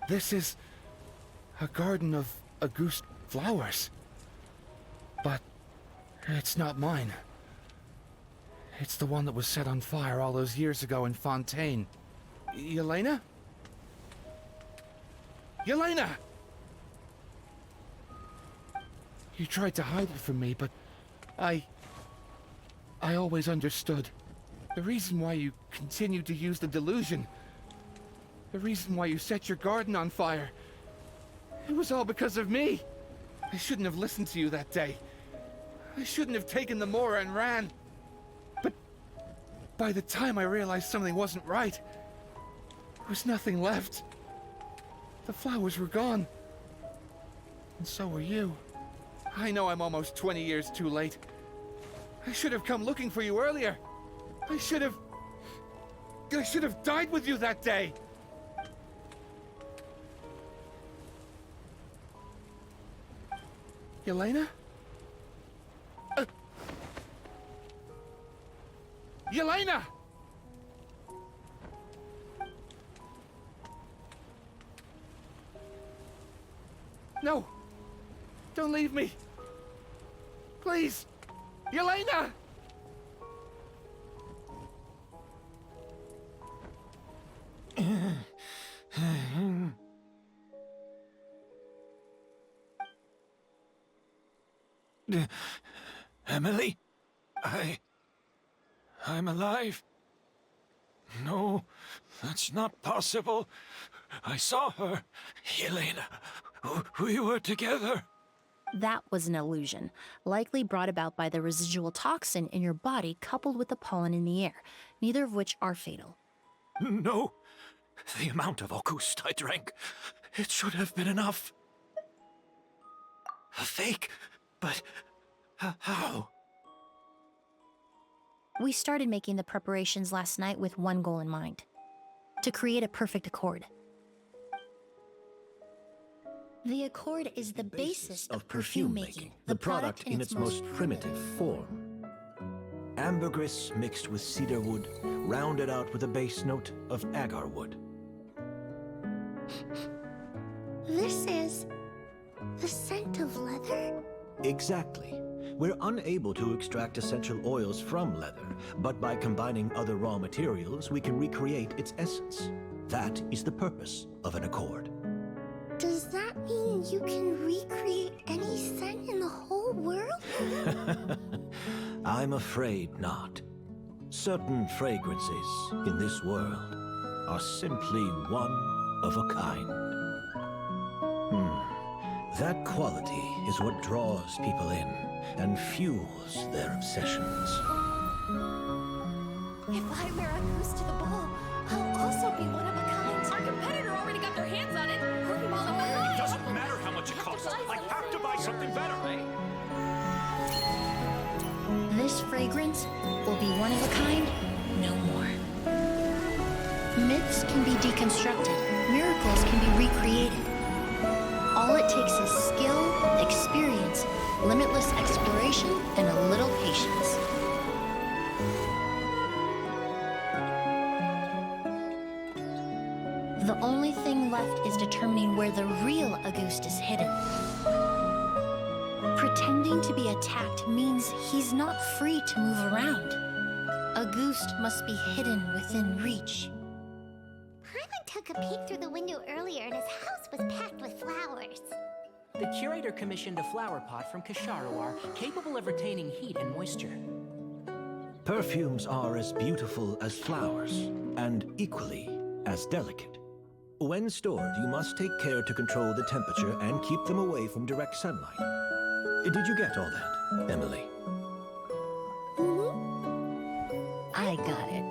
This is a garden of Auguste flowers. But it's not mine. It's the one that was set on fire all those years ago in Fontaine. Yelena? Yelena! You tried to hide it from me, but I always understood. The reason why you continued to use the delusion, the reason why you set your garden on fire, it was all because of me. I shouldn't have listened to you that day. I shouldn't have taken the Mora and ran. But by the time I realized something wasn't right, there was nothing left. The flowers were gone. And so were you. I know I'm almost 20 years too late. I should have come looking for you earlier. I should have died with you that day. Yelena? Yelena! No! Don't leave me! Please! Yelena! Emilie? I'm alive. No, that's not possible. I saw her. Yelena, we were together. That was an illusion, likely brought about by the residual toxin in your body coupled with the pollen in the air, neither of which are fatal. No, the amount of August I drank, it should have been enough. A fake, but how? We started making the preparations last night with one goal in mind: to create a perfect accord. The accord is the basis of perfume making, the product in its most primitive form. Ambergris mixed with cedar wood, rounded out with a base note of agar wood. This is the scent of leather? Exactly. We're unable to extract essential oils from leather, but by combining other raw materials, we can recreate its essence. That is the purpose of an accord. Does that mean you can recreate any scent in the whole world? I'm afraid not. Certain fragrances in this world are simply one of a kind. That quality is what draws people in and fuels their obsessions. If I wear a goose to the ball, I'll also be one of a kind. Our competitor already got their hands on it. Hurry while I'm It behind. doesn't matter how much it costs. I have to buy something better. This fragrance will be one of a kind no more. Myths can be deconstructed, miracles can be recreated. All it takes is skill, experience, limitless exploration, and a little patience. The only thing left is determining where the real Auguste is hidden. Pretending to be attacked means he's not free to move around. Auguste must be hidden within reach. Paimon took a peek through the window earlier and his house was packed with flowers. The curator commissioned a flower pot from Kasharawar, capable of retaining heat and moisture. Perfumes are as beautiful as flowers, and equally as delicate. When stored, you must take care to control the temperature and keep them away from direct sunlight. Did you get all that, Emilie? I got it.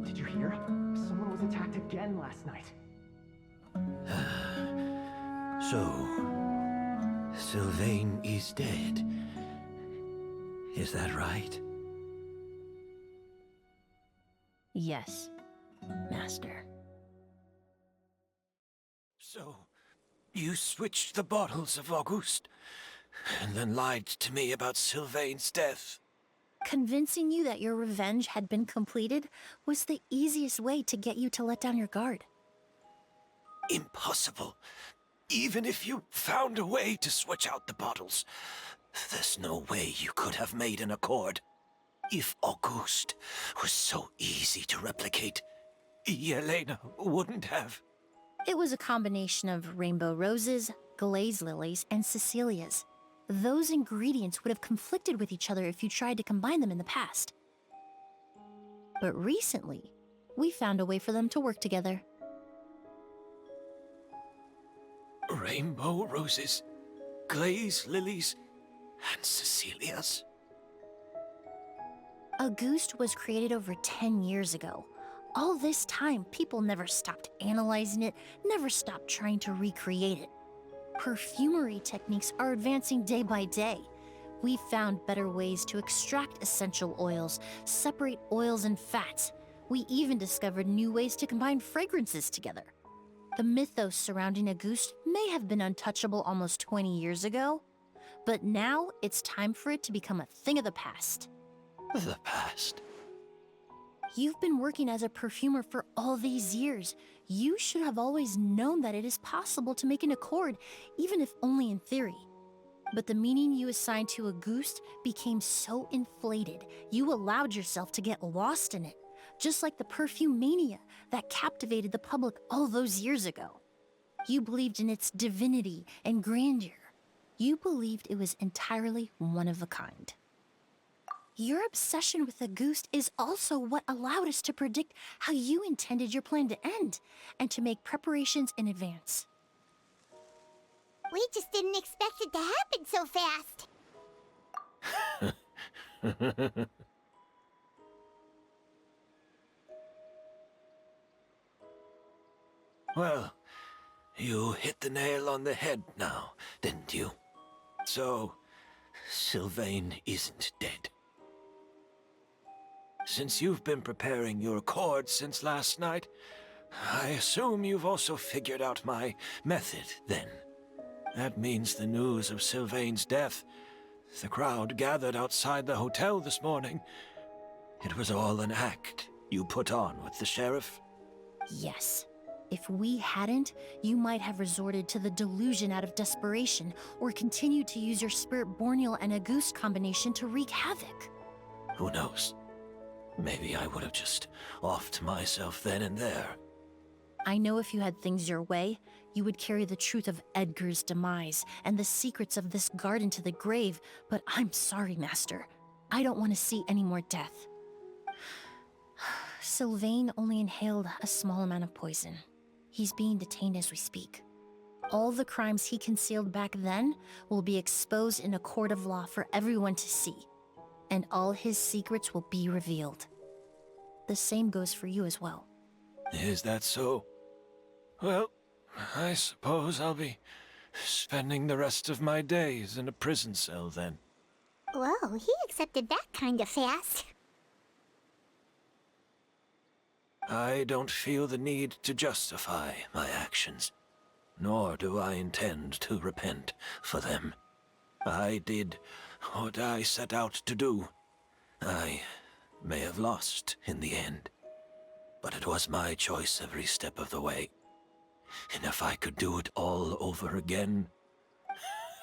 Did you hear? Someone was attacked again last night. So, Sylvain is dead. Is that right? Yes, Master. So, you switched the bottles of Auguste, and then lied to me about Sylvain's death. Convincing you that your revenge had been completed was the easiest way to get you to let down your guard. Impossible. Even if you found a way to switch out the bottles, there's no way you could have made an accord. If Auguste was so easy to replicate, Yelena wouldn't have. It was a combination of rainbow roses, glaze lilies, and Cecilias. Those ingredients would have conflicted with each other if you tried to combine them in the past. But recently, we found a way for them to work together. Rainbow roses, glaze lilies, and Cecilias. Auguste was created over 10 years ago. All this time, people never stopped analyzing it, never stopped trying to recreate it. Perfumery techniques are advancing day by day. We've found better ways to extract essential oils, separate oils and fats. We even discovered new ways to combine fragrances together. The mythos surrounding a goose may have been untouchable almost 20 years ago, but now it's time for it to become a thing of the past. The past? You've been working as a perfumer for all these years. You should have always known that it is possible to make an accord, even if only in theory. But the meaning you assigned to a goose became so inflated, you allowed yourself to get lost in it, just like the perfume mania that captivated the public all those years ago. You believed in its divinity and grandeur. You believed it was entirely one of a kind. Your obsession with the goose is also what allowed us to predict how you intended your plan to end, and to make preparations in advance. We just didn't expect it to happen so fast. Well, you hit the nail on the head now, didn't you? So, Sylvain isn't dead. Since you've been preparing your accord since last night, I assume you've also figured out my method, then. That means the news of Sylvain's death. The crowd gathered outside the hotel this morning. It was all an act you put on with the sheriff? Yes. If we hadn't, you might have resorted to the delusion out of desperation, or continued to use your spirit Borneal and a goose combination to wreak havoc. Who knows? Maybe I would have just offed myself then and there. I know if you had things your way, you would carry the truth of Edgar's demise and the secrets of this garden to the grave, but I'm sorry, Master. I don't want to see any more death. Sylvain only inhaled a small amount of poison. He's being detained as we speak. All the crimes he concealed back then will be exposed in a court of law for everyone to see, and all his secrets will be revealed. The same goes for you as well. Is that so? Well, I suppose I'll be spending the rest of my days in a prison cell then. Whoa, he accepted that kind of fast. I don't feel the need to justify my actions, nor do I intend to repent for them. I did what I set out to do. I may have lost in the end, but it was my choice every step of the way. And if I could do it all over again...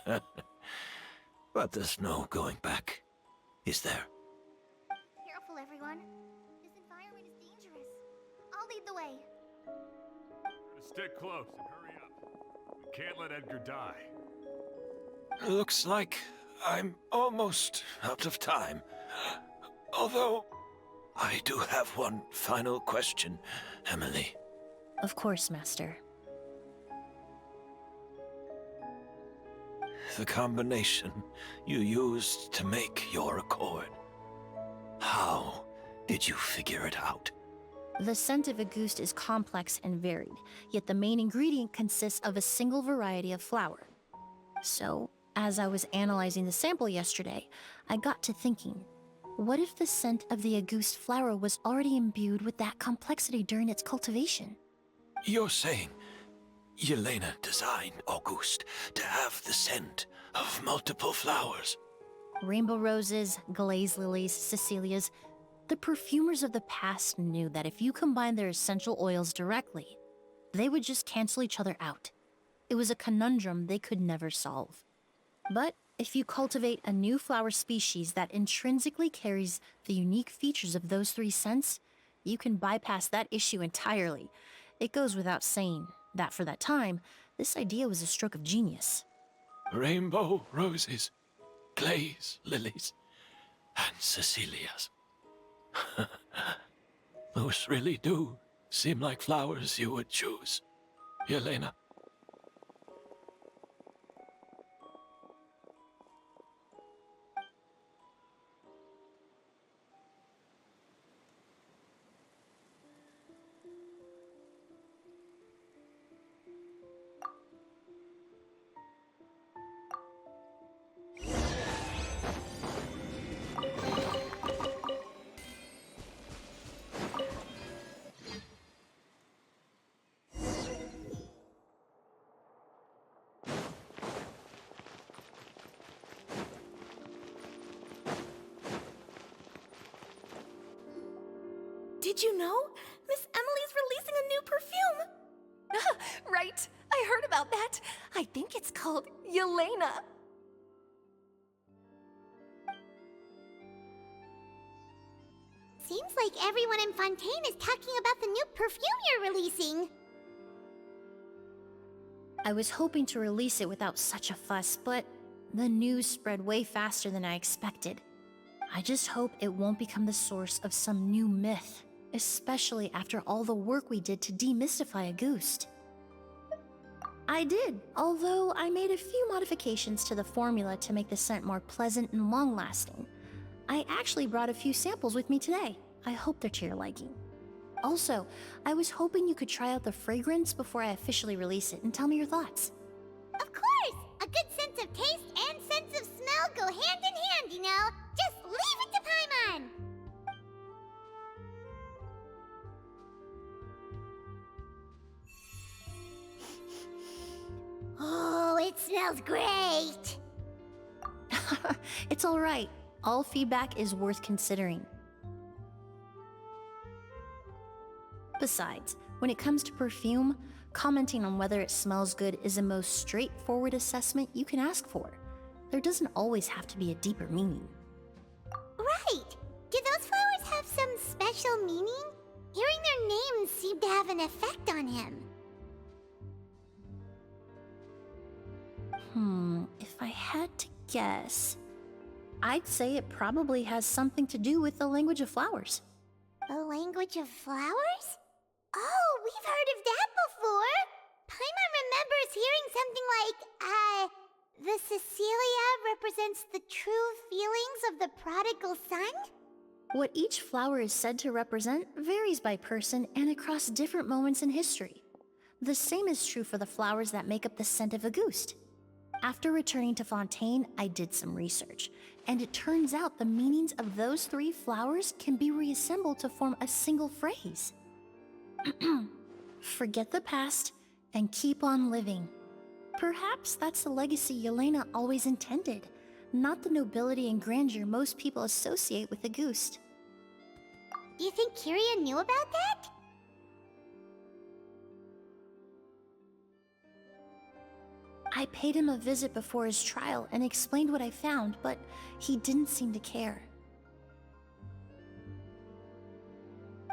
But there's no going back, is there? Careful, everyone. This environment is dangerous. I'll lead the way. Stick close and hurry up. We can't let Edgar die. Looks like I'm almost out of time. Although, I do have one final question, Emilie. Of course, Master. The combination you used to make your accord. How did you figure it out? The scent of a goose is complex and varied, yet the main ingredient consists of a single variety of flower. So, as I was analyzing the sample yesterday, I got to thinking, what if the scent of the Auguste flower was already imbued with that complexity during its cultivation? You're saying Yelena designed Auguste to have the scent of multiple flowers? Rainbow roses, glaze lilies, Cecilias. The perfumers of the past knew that if you combined their essential oils directly, they would just cancel each other out. It was a conundrum they could never solve. But if you cultivate a new flower species that intrinsically carries the unique features of those three scents, you can bypass that issue entirely. It goes without saying that for that time, this idea was a stroke of genius. Rainbow roses, glaze lilies, and Cecilias. Those really do seem like flowers you would choose, Yelena. Did you know? Miss Emilie's releasing a new perfume! Right, I heard about that. I think it's called Yelena. Seems like everyone in Fontaine is talking about the new perfume you're releasing. I was hoping to release it without such a fuss, but the news spread way faster than I expected. I just hope it won't become the source of some new myth, especially after all the work we did to demystify a Goost. I did, although I made a few modifications to the formula to make the scent more pleasant and long-lasting. I actually brought a few samples with me today. I hope they're to your liking. Also, I was hoping you could try out the fragrance before I officially release it and tell me your thoughts. Of course! A good sense of taste and sense of smell go hand in hand, you know? Just leave it to Paimon! Oh, it smells great! It's alright. All feedback is worth considering. Besides, when it comes to perfume, commenting on whether it smells good is the most straightforward assessment you can ask for. There doesn't always have to be a deeper meaning. Right! Do those flowers have some special meaning? Hearing their names seemed to have an effect on him. If I had to guess, I'd say it probably has something to do with the language of flowers. The language of flowers? Oh, we've heard of that before! Paimon remembers hearing something like, the Cecilia represents the true feelings of the prodigal son? What each flower is said to represent varies by person and across different moments in history. The same is true for the flowers that make up the scent of a Goost. After returning to Fontaine, I did some research, and it turns out the meanings of those 3 flowers can be reassembled to form a single phrase. Forget the past and keep on living. Perhaps that's the legacy Yelena always intended, not the nobility and grandeur most people associate with a Goost. Do you think Kiria knew about that? I paid him a visit before his trial and explained what I found, but he didn't seem to care.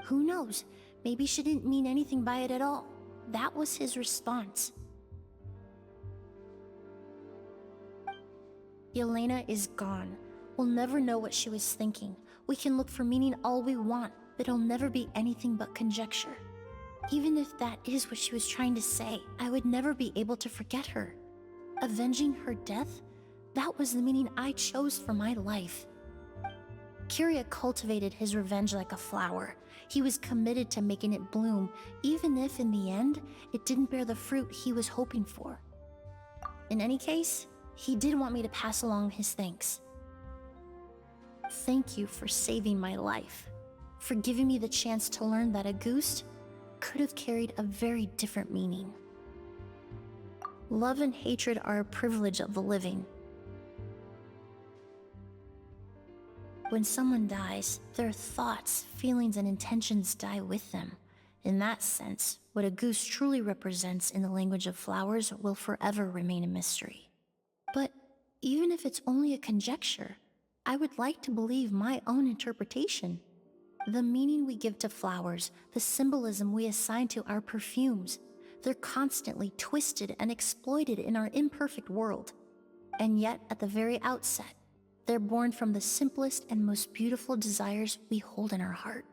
Who knows? Maybe she didn't mean anything by it at all. That was his response. Yelena is gone. We'll never know what she was thinking. We can look for meaning all we want, but it'll never be anything but conjecture. Even if that is what she was trying to say, I would never be able to forget her. Avenging her death? That was the meaning I chose for my life. Kiria cultivated his revenge like a flower. He was committed to making it bloom, even if in the end, it didn't bear the fruit he was hoping for. In any case, he did want me to pass along his thanks. Thank you for saving my life, for giving me the chance to learn that a Goost could have carried a very different meaning. Love and hatred are a privilege of the living. When someone dies, their thoughts, feelings, and intentions die with them. In that sense, what a Goost truly represents in the language of flowers will forever remain a mystery. But even if it's only a conjecture, I would like to believe my own interpretation. The meaning we give to flowers, the symbolism we assign to our perfumes, they're constantly twisted and exploited in our imperfect world. And yet, at the very outset, they're born from the simplest and most beautiful desires we hold in our heart.